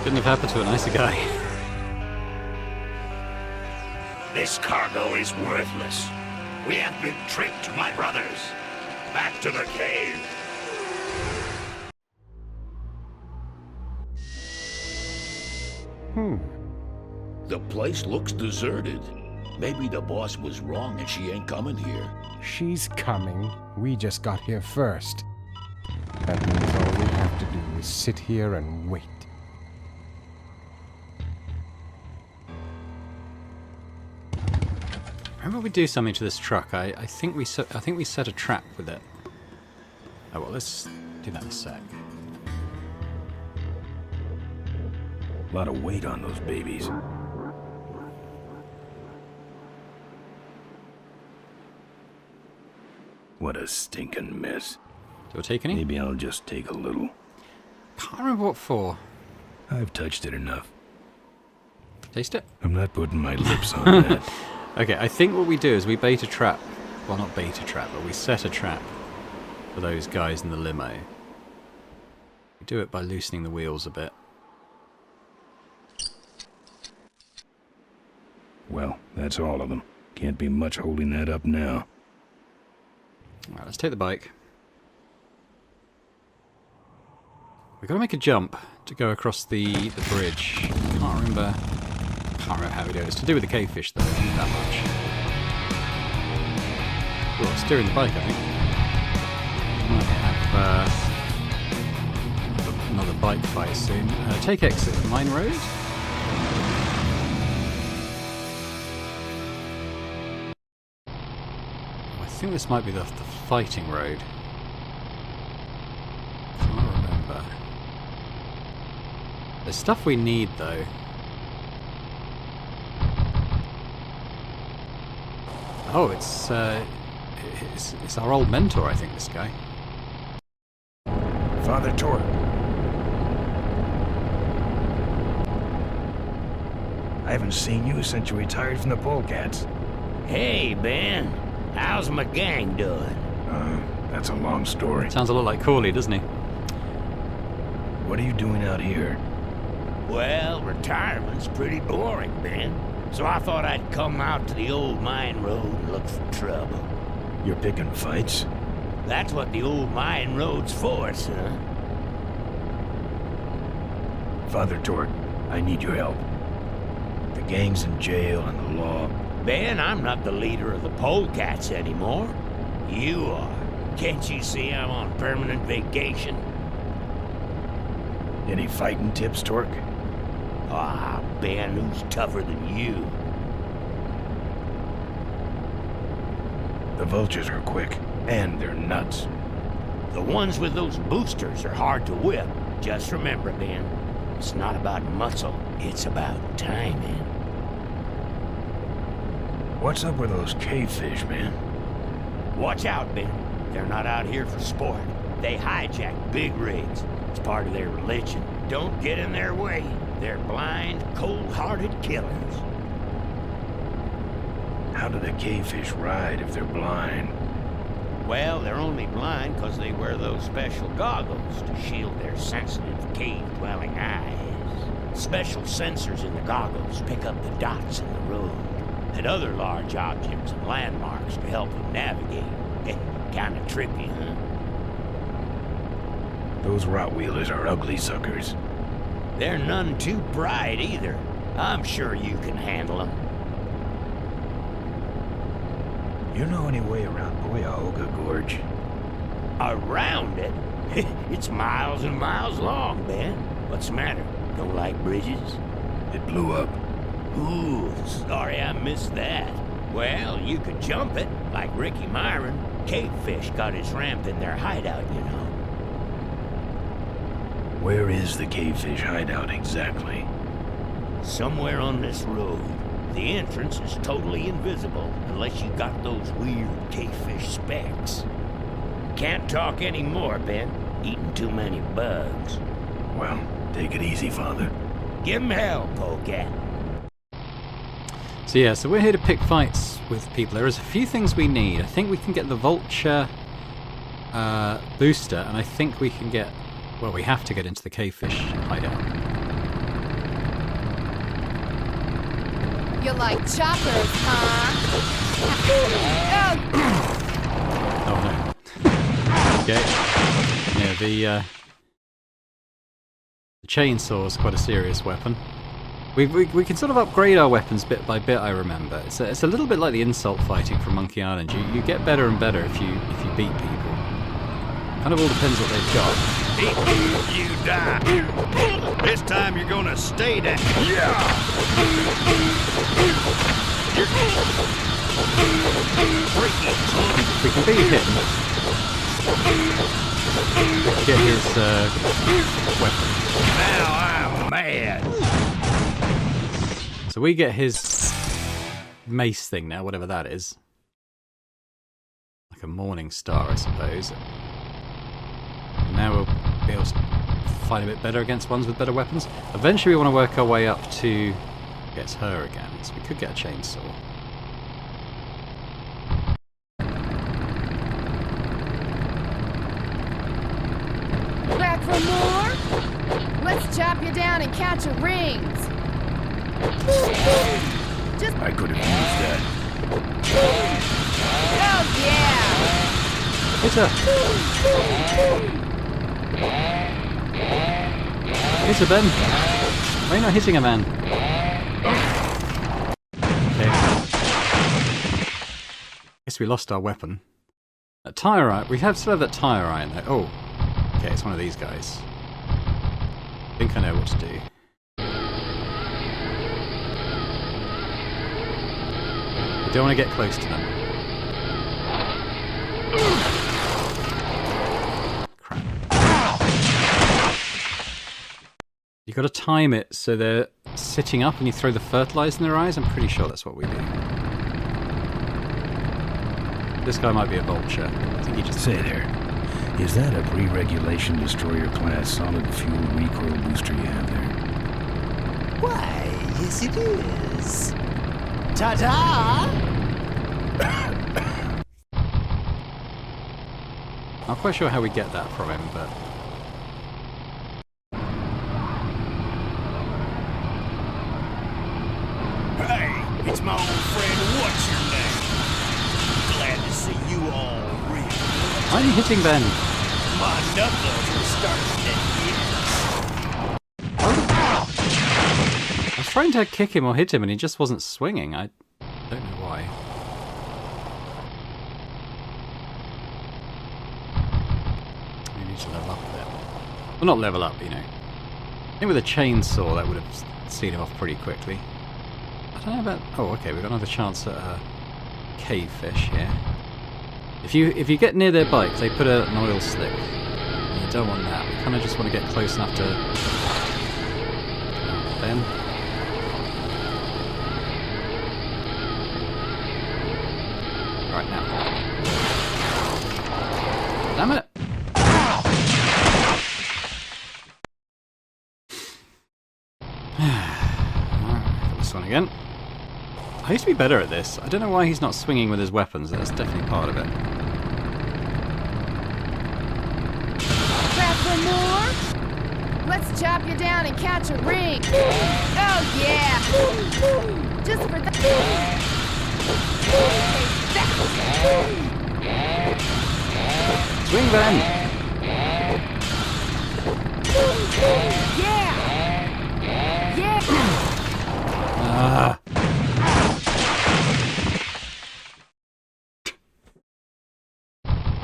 Couldn't have happened to a nicer guy. This cargo is worthless. We have been tricked, my brothers. Back to the cave. The place looks deserted. Maybe the boss was wrong and she ain't coming here. She's coming. We just got here first. That means all we have to do is sit here and wait. Remember we do something to this truck? I think we set a trap with it. Oh well, let's do that in a sec. A lot of weight on those babies. What a stinking mess. Do I take any? Maybe I'll just take a little. Can't remember what for. I've touched it enough. Taste it? I'm not putting my lips on that. Okay, I think what we do is we bait a trap. Well, not bait a trap, but we set a trap for those guys in the limo. We do it by loosening the wheels a bit. Well, that's all of them. Can't be much holding that up now. Alright, let's take the bike. We've got to make a jump to go across the bridge. Can't remember how we do it. It's to do with the cave fish, though. Not that much. Oh, steering the bike, I think. Might have another bike fight soon. Take exit. Mine road? Oh, I think this might be the fighting road. I can't remember. There's stuff we need, though. Oh, it's our old mentor, I think, this guy. Father Torque. I haven't seen you since you retired from the Polecats. Hey, Ben. How's my gang doing? That's a long story. Sounds a lot like Corley, doesn't he? What are you doing out here? Well, retirement's pretty boring, Ben. So I thought I'd come out to the old mine road and look for trouble. You're picking fights? That's what the old mine road's for, son. Father Torque, I need your help. The gang's in jail and the law... Ben, I'm not the leader of the Polecats anymore. You are. Can't you see I'm on permanent vacation? Any fighting tips, Torque? Ah, Ben, who's tougher than you? The vultures are quick, and they're nuts. The ones with those boosters are hard to whip. Just remember, Ben, it's not about muscle, it's about timing. What's up with those cavefish, man? Watch out, Ben. They're not out here for sport. They hijack big rigs. It's part of their religion. Don't get in their way. They're blind, cold-hearted killers. How do the cavefish ride if they're blind? Well, they're only blind because they wear those special goggles to shield their sensitive, cave-dwelling eyes. Special sensors in the goggles pick up the dots in the road and other large objects and landmarks to help them navigate. Kinda trippy, huh? Those Rottweilers are ugly suckers. They're none too bright either. I'm sure you can handle them. You know any way around Cuyahoga Gorge? Around it? It's miles and miles long, Ben. What's the matter? Don't like bridges? It blew up. Ooh, sorry I missed that. Well, you could jump it, like Ricky Myron. Cavefish got his ramp in their hideout, you know. Where is the cavefish hideout exactly? Somewhere on this road. The entrance is totally invisible, unless you got those weird cavefish specs. Can't talk anymore, Ben. Eating too many bugs. Well, take it easy, Father. Give him hell, Polecat. So yeah, so we're here to pick fights with people. There is a few things we need. I think we can get the vulture booster, and I think we can get... Well, we have to get into the cavefish hideout. You like choppers, huh? Oh no. Okay. Yeah, the chainsaw is quite a serious weapon. We can sort of upgrade our weapons bit by bit, I remember. It's a little bit like the insult fighting from Monkey Island. You get better and better if you beat people. Kind of all depends what they've got. You die. This time you're gonna stay down. Yeah! If we can beat him, let's get his weapon. Now I'm mad. So we get his mace thing now, whatever that is. Like a morning star, I suppose. And now we'll be able to fight a bit better against ones with better weapons. Eventually we want to work our way up to... Gets her again, so we could get a chainsaw. Back for more? Let's chop you down and catch your rings. Just... I could have used that. Oh, yeah! Hit her! Hit her, Ben! Why are you not hitting her, man? Okay. Guess we lost our weapon. That tire iron. We still have that tire iron though. Oh. Okay, it's one of these guys. I think I know what to do. We don't want to get close to them. got to time it so they're sitting up and you throw the fertilizer in their eyes. I'm pretty sure that's what we do. This guy might be a vulture. I think he just... Say there, is that a pre-regulation destroyer-class solid fuel recoil booster you have there? Why, yes it is. Ta-ta! Not quite sure how we get that from him, but... Hey, it's my old friend, what's your name? Glad to see you all real. Why are you hitting Ben? My knuckles are starting to I was trying to kick him or hit him and he just wasn't swinging. I don't know why. We need to level up a bit. Well, not level up, you know. I think with a chainsaw that would have seen him off pretty quickly. I don't know about... Oh, okay, we've got another chance at a cave fish here. If you get near their bikes, they put an oil slick. And you don't want that. We kind of just want to get close enough to... Ben. Right now. Damn it! Alright, this one again. I used to be better at this. I don't know why he's not swinging with his weapons. That's definitely part of it. Back for more? Let's chop you down and catch a ring. Oh yeah! Just for that. Swing, Ben! Yeah! Yeah!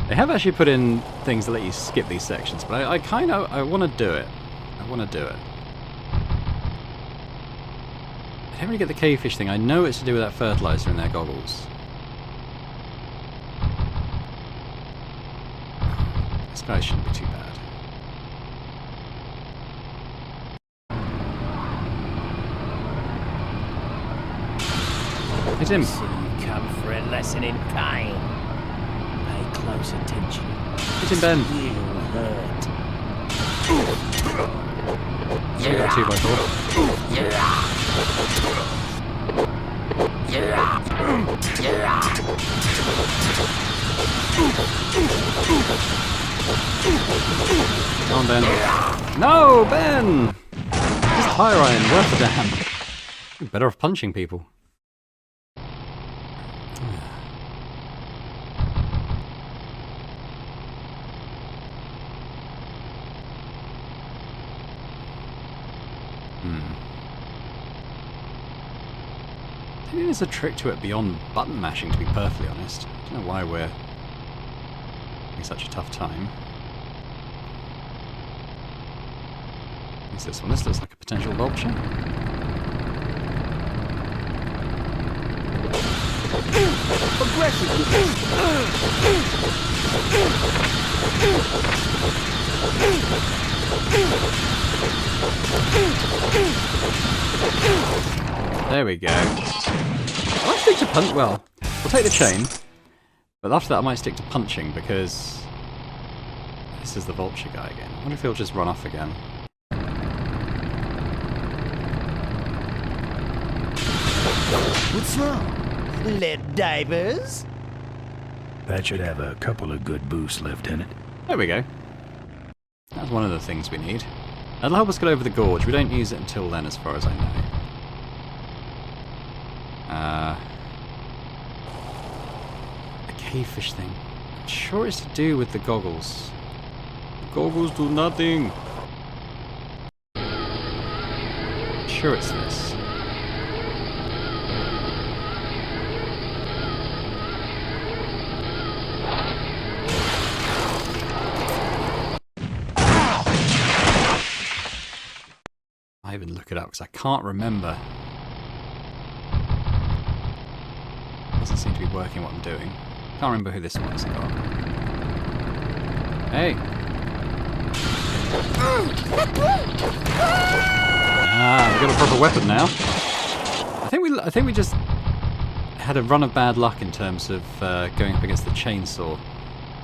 They have actually put in things that let you skip these sections, but I want to do it. I want to do it. I don't really get the cavefish thing. I know it's to do with that fertilizer in their goggles. This guy shouldn't be too bad. Hit him. So you come for a lesson in pain. Pay close attention. Hit him, Ben. Will hurt. So we got 2x4. Come on, Ben. No, Ben! This tire iron worth a damn. You're better off punching people. I think there's a trick to it beyond button mashing, to be perfectly honest. I don't know why we're having such a tough time. What's this one? This looks like a potential vulture. There we go. I might stick to punch. Well, we'll take the chain, but after that I might stick to punching because this is the vulture guy again. I wonder if he'll just run off again. What's wrong? Lead divers? That should have a couple of good boosts left in it. There we go. That's one of the things we need. That'll help us get over the gorge. We don't use it until then, as far as I know. A cavefish thing. I'm sure it's to do with the goggles. The goggles do nothing. I'm sure it's this. I even look it up because I can't remember. Doesn't seem to be working what I'm doing. Can't remember who this one's got. Hey! Ah, we've got a proper weapon now. I think we just had a run of bad luck in terms of going up against the chainsaw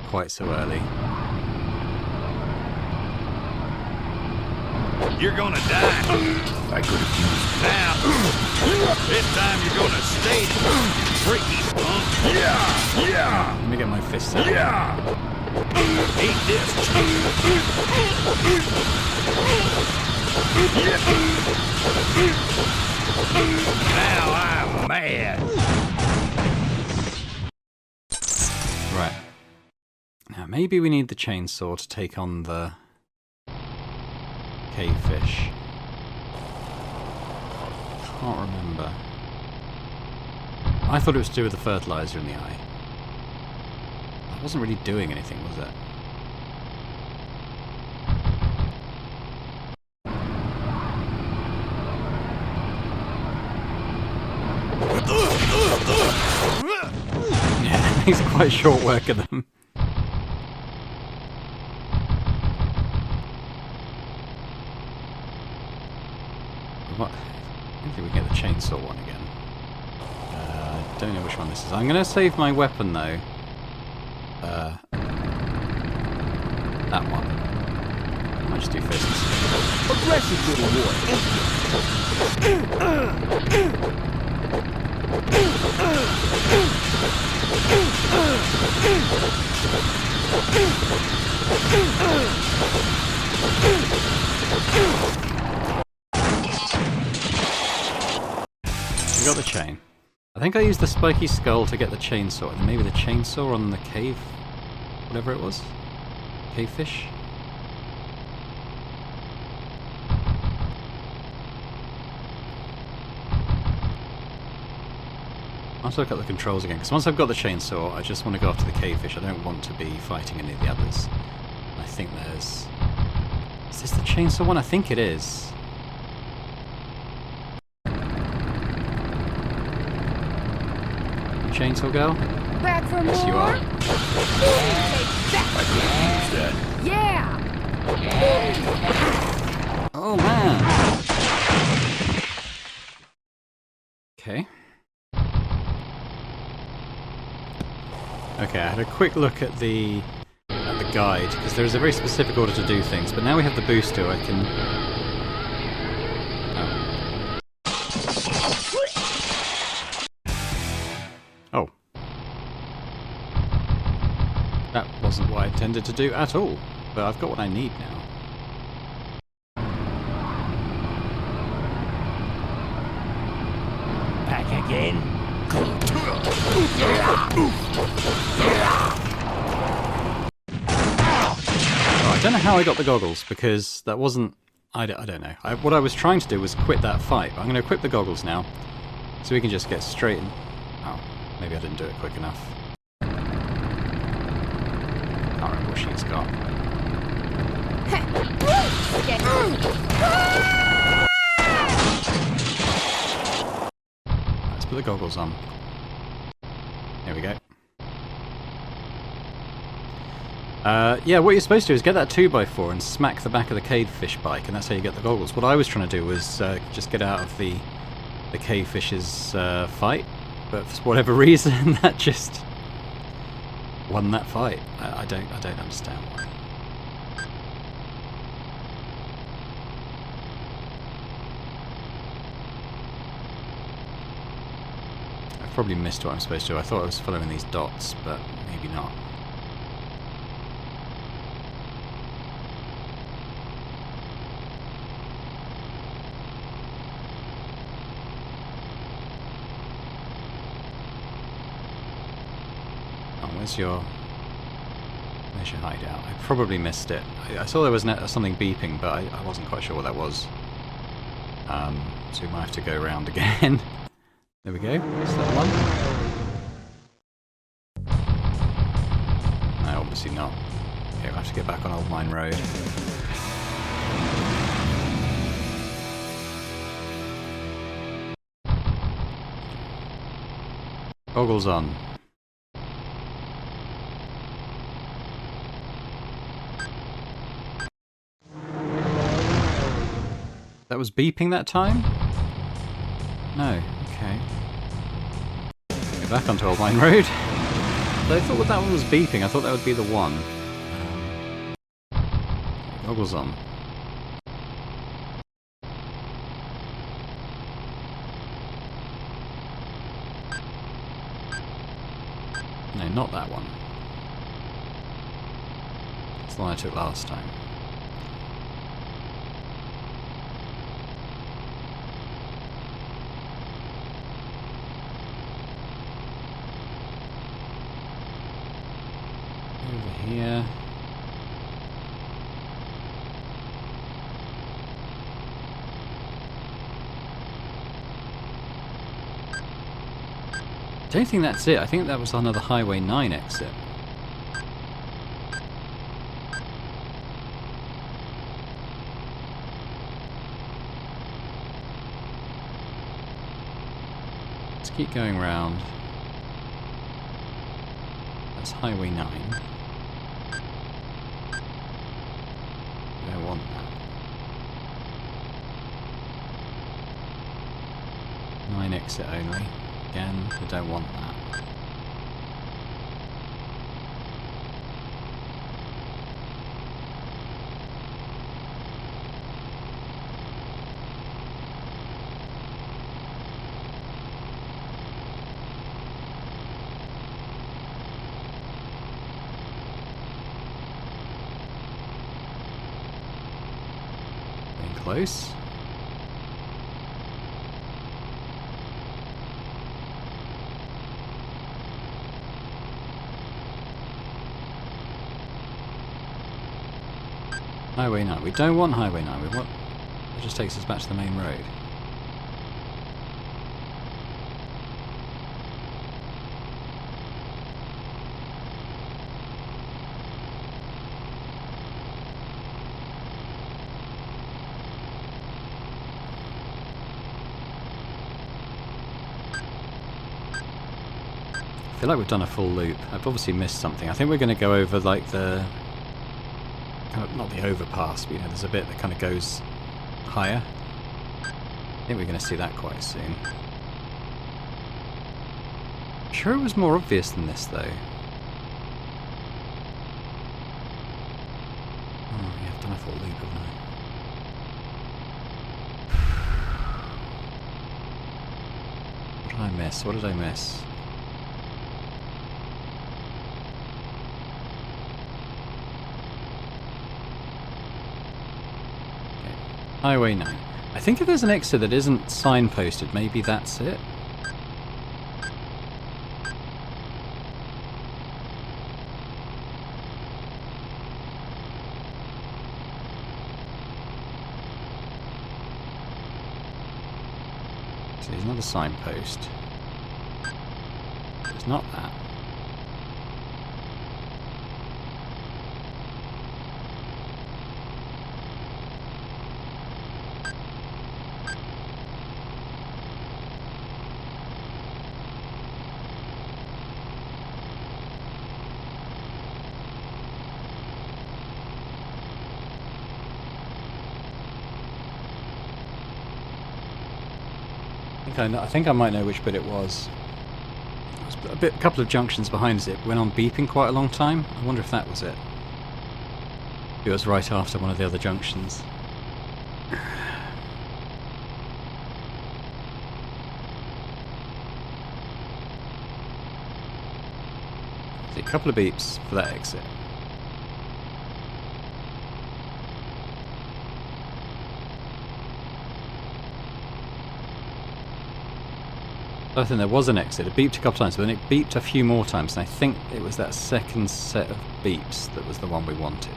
quite so early. You're gonna die. I could have used Now, this time you're gonna stay, freaky punk. Yeah. Let me get my fists out. Yeah. Eat this. Now I'm mad. Right. Now maybe we need the chainsaw to take on the cave fish. Can't remember. I thought it was to do with the fertilizer in the eye. That wasn't really doing anything, was it? Yeah, it makes quite short work of them. What? I don't think we can get the chainsaw one again. I don't know which one this is. I'm going to save my weapon though. That one. I might just do fists. Aggressive little We got the chain. I think I used the spiky skull to get the chainsaw, and maybe the chainsaw on the cave, whatever it was? Cave fish? I'll have to look at the controls again, because once I've got the chainsaw, I just want to go after the cave fish. I don't want to be fighting any of the others. I think there's... Is this the chainsaw one? I think it is. Chainsaw girl? Back for Yes, more? you are. Yeah! Oh, man! Okay. Okay, I had a quick look at the guide, because there is a very specific order to do things, but now we have the booster, I can... Oh. That wasn't what I intended to do at all, but I've got what I need now. Back again. Oh, I don't know how I got the goggles, because that wasn't... I don't know. What I was trying to do was quit that fight, but I'm going to equip the goggles now, so we can just get straight in. Oh, maybe I didn't do it quick enough. Can't remember what she's got. Let's put the goggles on. There we go. Yeah, what you're supposed to do is get that 2x4 and smack the back of the cavefish bike, and that's how you get the goggles. What I was trying to do was just get out of the cavefish's fight, but for whatever reason, that just won that fight. I don't understand why. I've probably missed what I'm supposed to. I thought I was following these dots, but maybe not. Where's your hideout? I probably missed it. I saw there was something beeping, but I wasn't quite sure what that was. So we might have to go around again. There we go. Is that one? No, obviously not. Okay, we'll have to get back on Old Mine Road. Goggles on. That was beeping that time? No, okay. Go back onto Old Mine Road. So I thought that one was beeping. I thought that would be the one. Goggles on. No, not that one. It's the one I took last time. Over here. I don't think that's it. I think that was another Highway 9 exit. Let's keep going round. That's Highway 9. We don't want that. 9 exit only. Again, we don't want that. Getting close. Highway 9. We don't want Highway 9. We want... That just takes us back to the main road. I feel like we've done a full loop. I've obviously missed something. I think we're going to go over like the... not the overpass, but you know, there's a bit that kind of goes higher. I think we're going to see that quite soon. I'm sure it was more obvious than this, though. Oh, yeah, I've done a full loop, haven't I? What did I miss? What did I miss? Highway 9. I think if there's an exit that isn't signposted, maybe that's it. So there's another signpost. It's not that. I think I might know which bit it was. It was a couple of junctions behind us. It went on beeping quite a long time. I wonder if that was it. It was right after one of the other junctions. See, a couple of beeps for that exit. I think there was an exit. It beeped a couple times, but then it beeped a few more times, and I think it was that second set of beeps that was the one we wanted.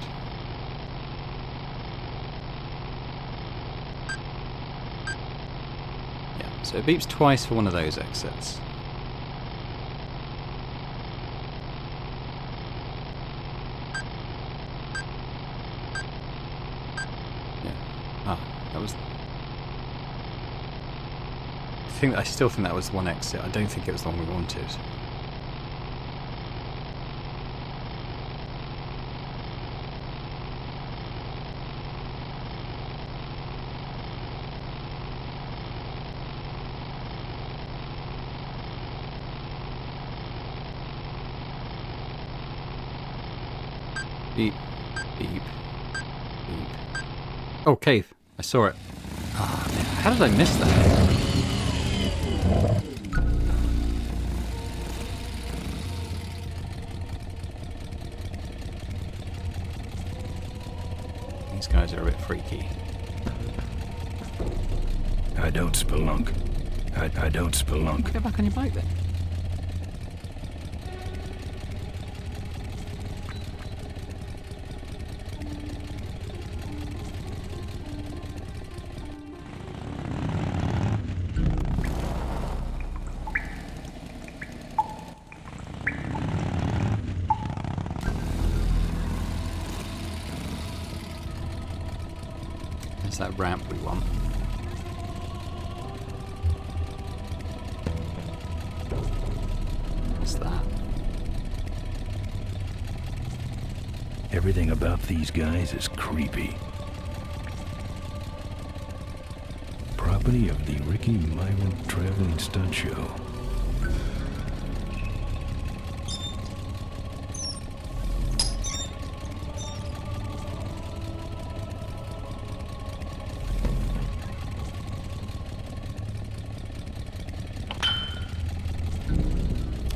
Yeah, so it beeps twice for one of those exits. Yeah. Ah, that was... I still think that was the one exit. I don't think it was the one we wanted. Beep. Beep. Beep. Oh, cave. I saw it. Ah, man. How did I miss that? These guys are a bit freaky. I don't spelunk. I don't spelunk. Get back on your bike then. There's that ramp we want. What's that? Everything about these guys is creepy. Property of the Ricky Myron Traveling Stunt Show.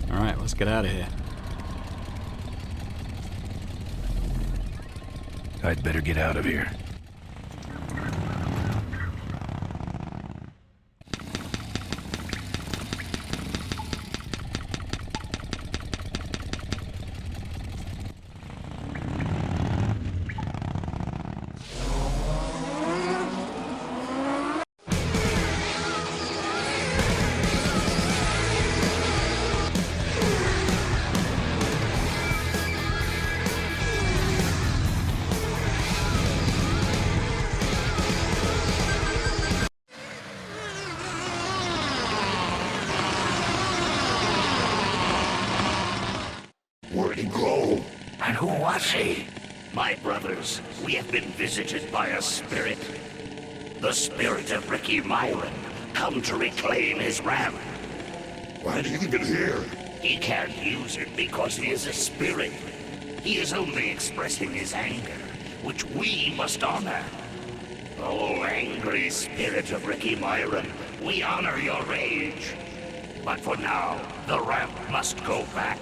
Alright, let's get out of here. I'd better get out of here. Where'd he go? And who was he? My brothers, we have been visited by a spirit. The spirit of Ricky Myron, come to reclaim his ramp. Why do you leave it here? He can't use it because he is a spirit. He is only expressing his anger, which we must honor. Oh, angry spirit of Ricky Myron, we honor your rage. But for now, the ramp must go back.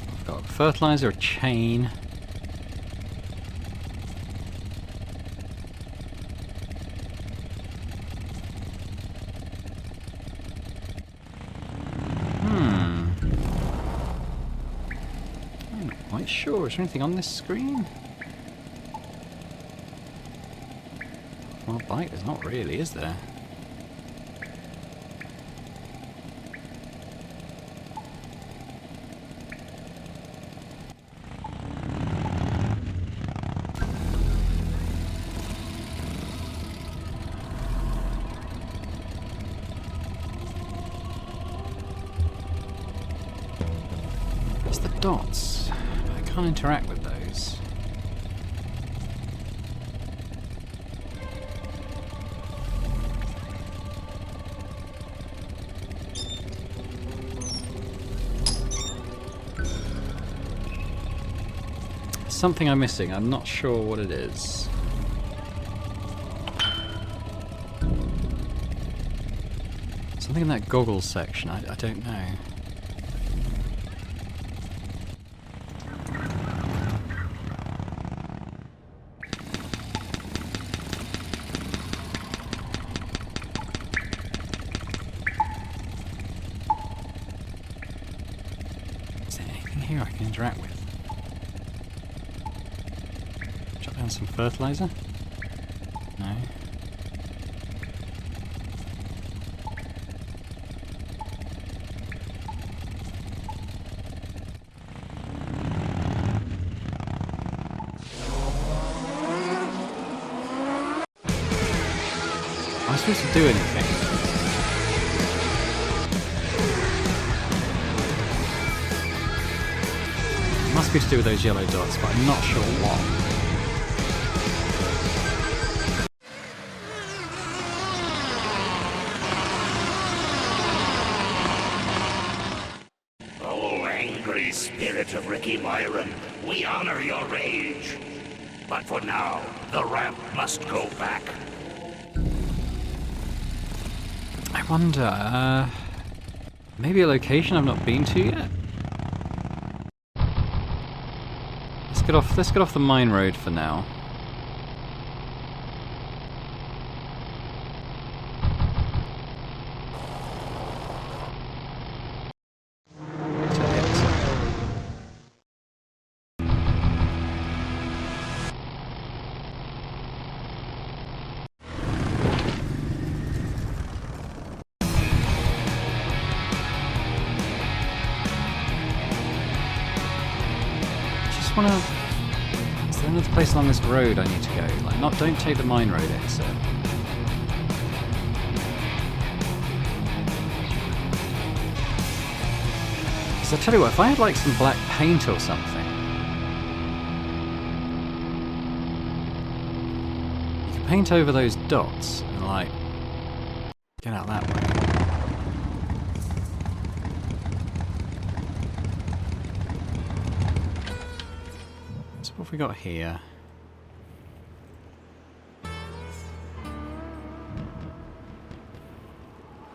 I've got fertilizer, a chain. I'm not quite sure. Is there anything on this screen? Well, bite, there's not really, is there? It's the dots. I can't interact with those. Something I'm missing. I'm not sure what it is. Something in that goggles section. I don't know. Is there anything here I can interact with? Jot down some fertilizer? No. I supposed to do anything? It must be to do with those yellow dots, but I'm not sure what. Oh, angry spirit of Ricky Myron, we honor your rage. But for now, the ramp must go back. I wonder, maybe a location I've not been to yet? Let's get off the mine road for now. Is there another place along this road I need to go? Like, don't take the mine road exit. Because I tell you what, if I had like some black paint or something, you could paint over those dots and like get out that way. What have we got here?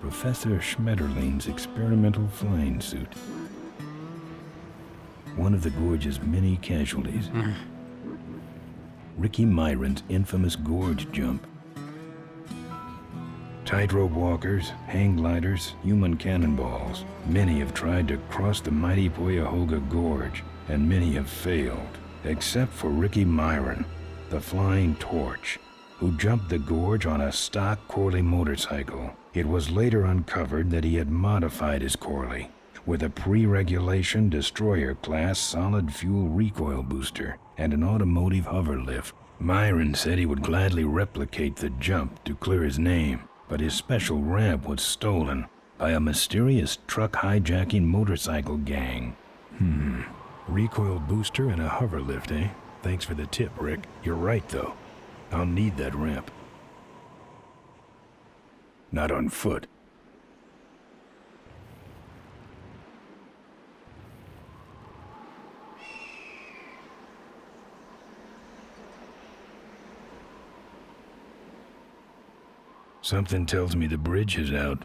Professor Schmetterling's experimental flying suit. One of the gorge's many casualties. Ricky Myron's infamous gorge jump. Tightrope walkers, hang gliders, human cannonballs. Many have tried to cross the mighty Cuyahoga Gorge, and many have failed. Except for Ricky Myron, the Flying Torch, who jumped the gorge on a stock Corley motorcycle. It was later uncovered that he had modified his Corley with a pre-regulation destroyer-class solid-fuel recoil booster and an automotive hover lift. Myron said he would gladly replicate the jump to clear his name, but his special ramp was stolen by a mysterious truck-hijacking motorcycle gang. Recoil booster and a hover lift, eh? Thanks for the tip, Rick. You're right, though. I'll need that ramp. Not on foot. Something tells me the bridge is out.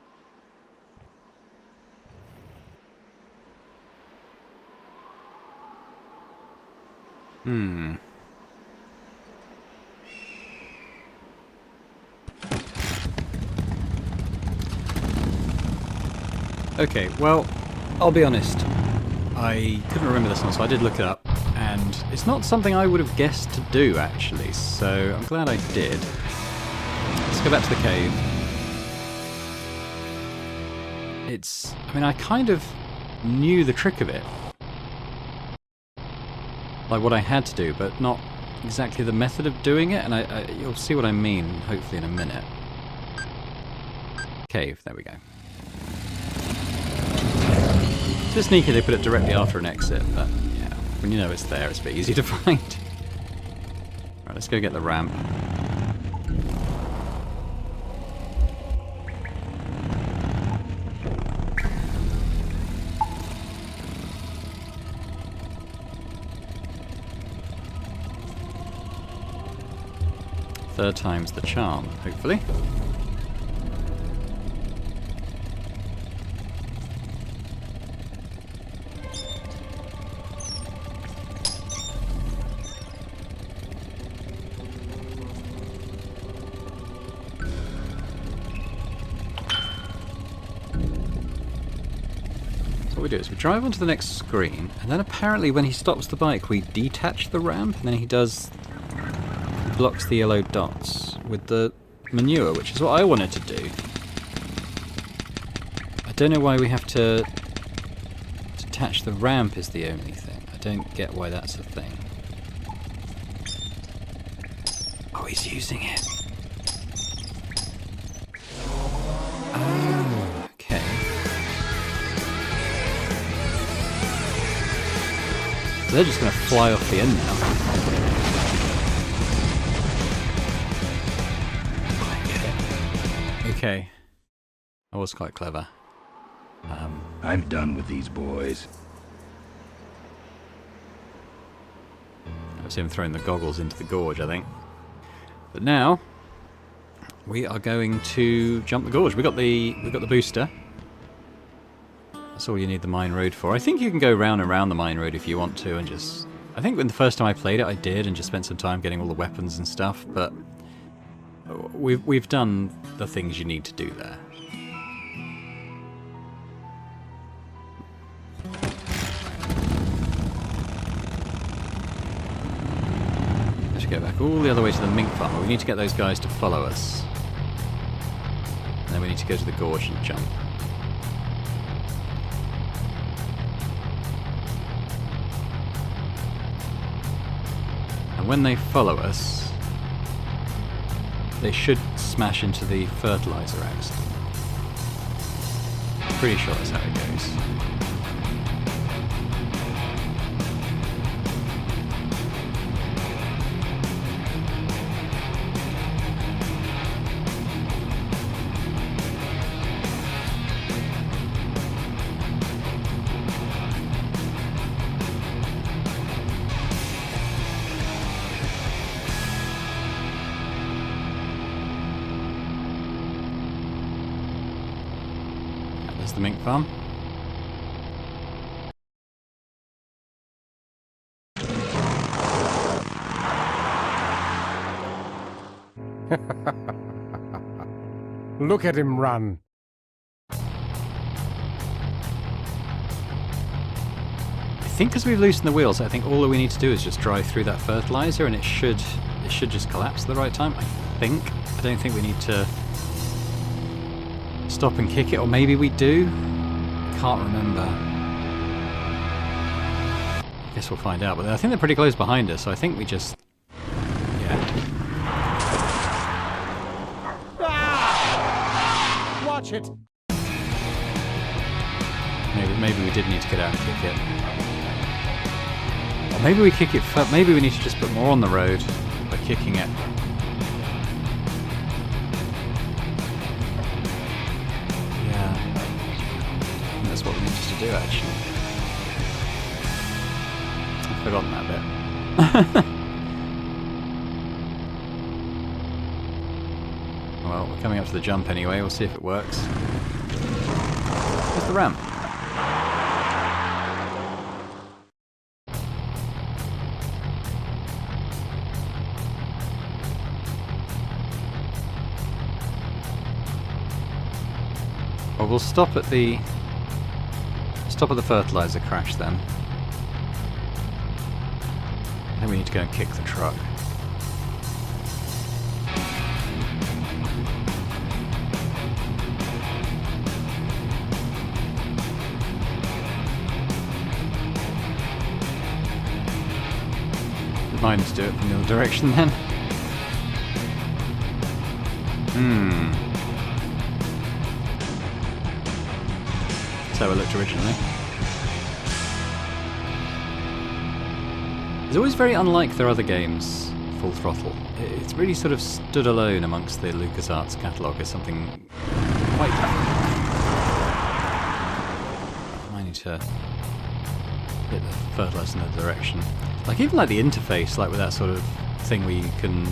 Okay, well, I'll be honest. I couldn't remember this one, so I did look it up, and it's not something I would have guessed to do, actually, so I'm glad I did. Let's go back to the cave. I mean, I kind of knew the trick of it. Like what I had to do, but not exactly the method of doing it, and you'll see what I mean, hopefully in a minute. Cave, there we go. It's a bit sneaky they put it directly after an exit, but yeah, when you know it's there, it's a bit easy to find. Right, let's go get the ramp. Third time's the charm, hopefully. So what we do is we drive onto the next screen, and then apparently when he stops the bike we detach the ramp, and then he blocks the yellow dots with the manure, which is what I wanted to do. I don't know why we have to detach the ramp is the only thing. I don't get why that's a thing. Oh, he's using it. They're just going to fly off the end now. Okay. That was quite clever. I'm done with these boys. That was him throwing the goggles into the gorge, I think. But now we are going to jump the gorge. We've got the booster. That's all you need the mine road for. I think you can go round and round the mine road if you want to, and just... I think when the first time I played it, I did, and just spent some time getting all the weapons and stuff. But we've done the things you need to do there. Let's go back all the other way to the mink farm. We need to get those guys to follow us. And then we need to go to the gorge and jump. And when they follow us, they should smash into the fertilizer accident. Pretty sure that's how it goes. There's the mink farm. Look at him run. I think because we've loosened the wheels, I think all that we need to do is just drive through that fertilizer, and it should just collapse at the right time. I think. I don't think we need to stop and kick it, or maybe we do. Can't remember. I guess we'll find out. But I think they're pretty close behind us, so I think we just... Watch it. Maybe we did need to get out and kick it. Or maybe we kick it... Maybe we need to just put more on the road by kicking it. That's what we needed to do, actually. I've forgotten that bit. Well, we're coming up to the jump anyway. We'll see if it works. Where's the ramp? Well, we'll stop at the fertilizer crash then. Then we need to go and kick the truck. Remind us to do it from the other direction then. That's how it looked originally. It's always very unlike their other games, Full Throttle. It's really sort of stood alone amongst the LucasArts catalogue as something quite different. I need to hit the fertilizer in the direction. Like even like the interface, like with that sort of thing where you can...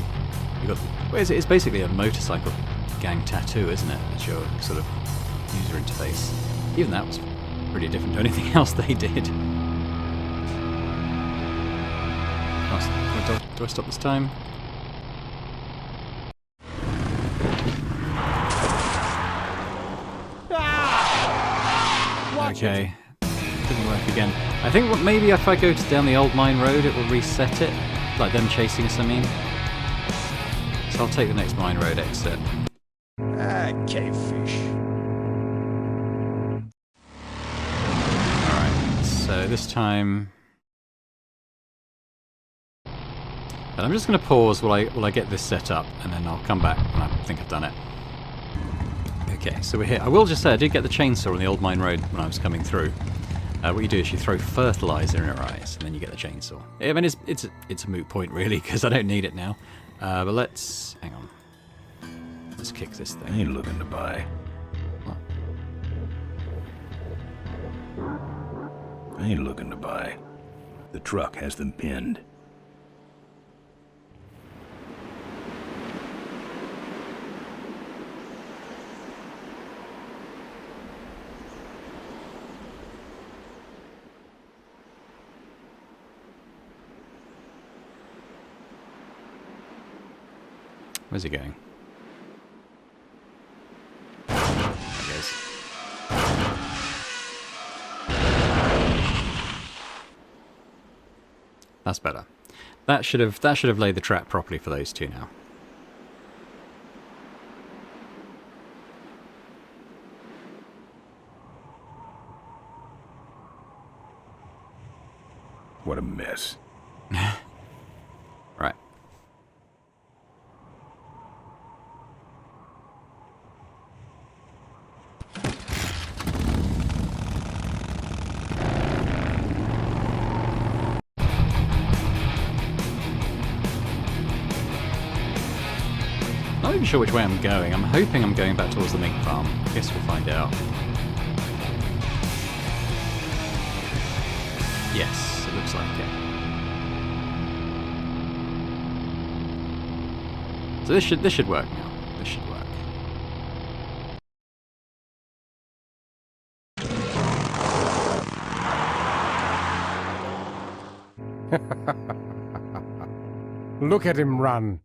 It's basically a motorcycle gang tattoo, isn't it? It's your sort of user interface. Even that was pretty different to anything else they did. Do I stop this time? Okay. Didn't work again. I think maybe if I go down the old mine road, it will reset it. Like them chasing us, I mean. So I'll take the next mine road exit. Cavefish. Alright, so this time... But I'm just going to pause while I get this set up, and then I'll come back when I think I've done it. Okay, so we're here. I will just say I did get the chainsaw on the old mine road when I was coming through. What you do is you throw fertilizer in her eyes, and then you get the chainsaw. I mean, it's a moot point, really, because I don't need it now. But let's... hang on. Let's kick this thing. I ain't looking to buy. What? I ain't looking to buy. The truck has them pinned. Where's he going? There he goes. That's better. That should have laid the trap properly for those two now. What a mess. Right. Not even sure which way I'm going. I'm hoping I'm going back towards the mink farm. I guess we'll find out. Yes, it looks like it. So this should work now. This should work. Look at him run.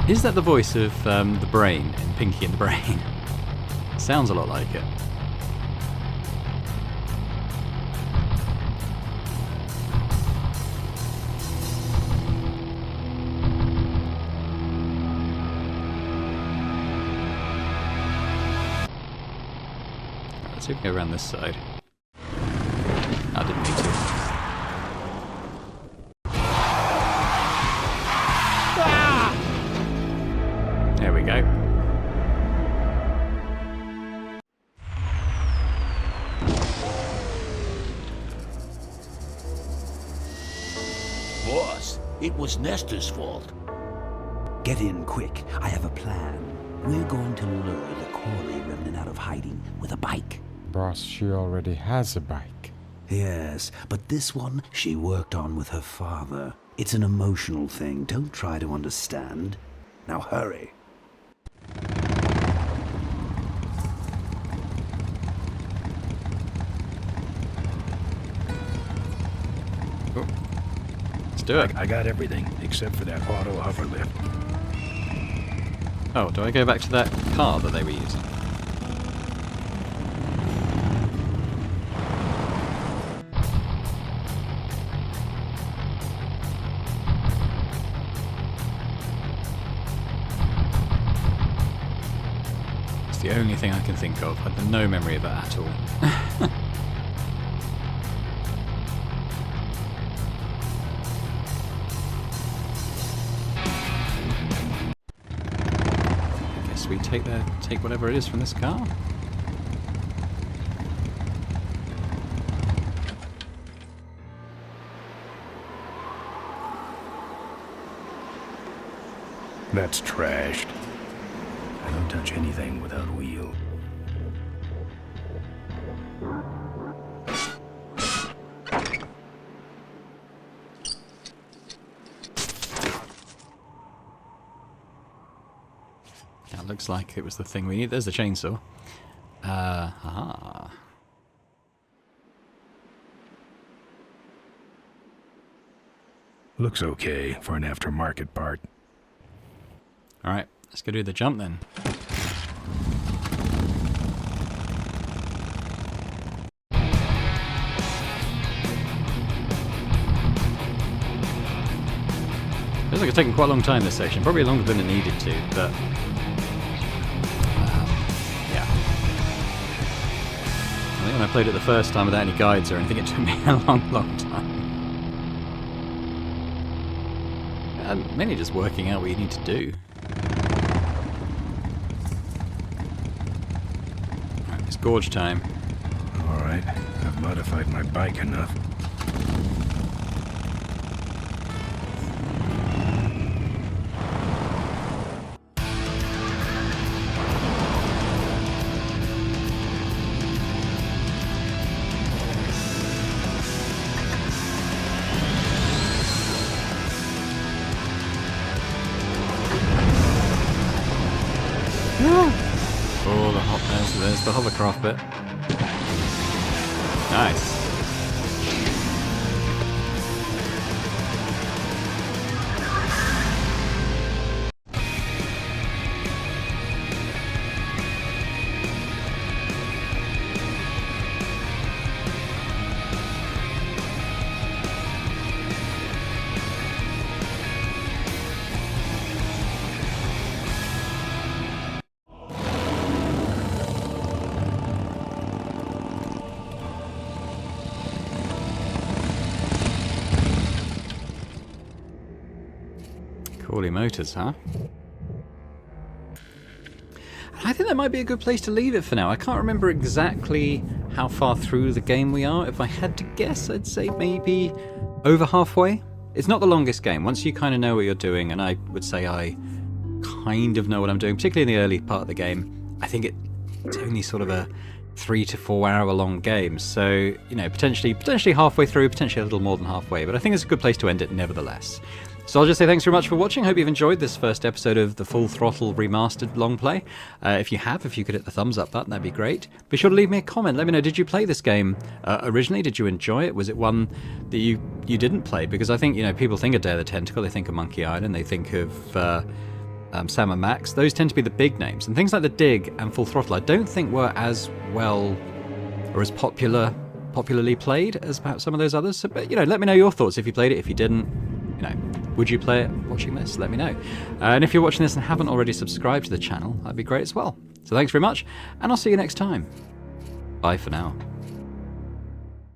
Is that the voice of the brain in Pinky and the Brain? Sounds a lot like it. Let's see if we go around this side. I didn't mean to. There we go. Boss, it was Nestor's fault. Get in quick. I have a plan. We're going to lure the Corley remnant out of hiding with a bike. Boss, she already has a bike. Yes, but this one she worked on with her father. It's an emotional thing. Don't try to understand. Now hurry. Oh. Let's do it. I got everything except for that auto hover lift. Oh, do I go back to that car that they were using? It's the only thing I can think of. I have no memory of that at all. We take whatever it is from this car. That's trashed. I don't touch anything without wheel. Looks like it was the thing we need. There's the chainsaw. Looks okay for an aftermarket part. Alright, let's go do the jump then. Feels like it's taken quite a long time this section. Probably longer than it needed to, but... yeah. I think when I played it the first time without any guides or anything, it took me a long time. Mainly just working out what you need to do. Alright, it's gorge time. Alright. right. I've modified my bike enough. Oh, there's the hovercraft bit. Nice. Corley Motors, huh? I think that might be a good place to leave it for now. I can't remember exactly how far through the game we are. If I had to guess, I'd say maybe over halfway. It's not the longest game. Once you kind of know what you're doing, and I would say I kind of know what I'm doing, particularly in the early part of the game, I think it's only sort of a 3 to 4 hour long game. So, you know, potentially halfway through, potentially a little more than halfway, but I think it's a good place to end it nevertheless. So I'll just say thanks very much for watching. Hope you've enjoyed this first episode of the Full Throttle Remastered long play. If you could hit the thumbs up button, that'd be great. Be sure to leave me a comment. Let me know, did you play this game originally? Did you enjoy it? Was it one that you didn't play? Because I think, you know, people think of Day of the Tentacle, they think of Monkey Island, they think of Sam and Max. Those tend to be the big names. And things like The Dig and Full Throttle I don't think were as well or as popularly played as perhaps some of those others. So, but, you know, let me know your thoughts if you played it, if you didn't, you know. Would you play it watching this? Let me know. And if you're watching this and haven't already subscribed to the channel, that'd be great as well. So thanks very much, and I'll see you next time. Bye for now.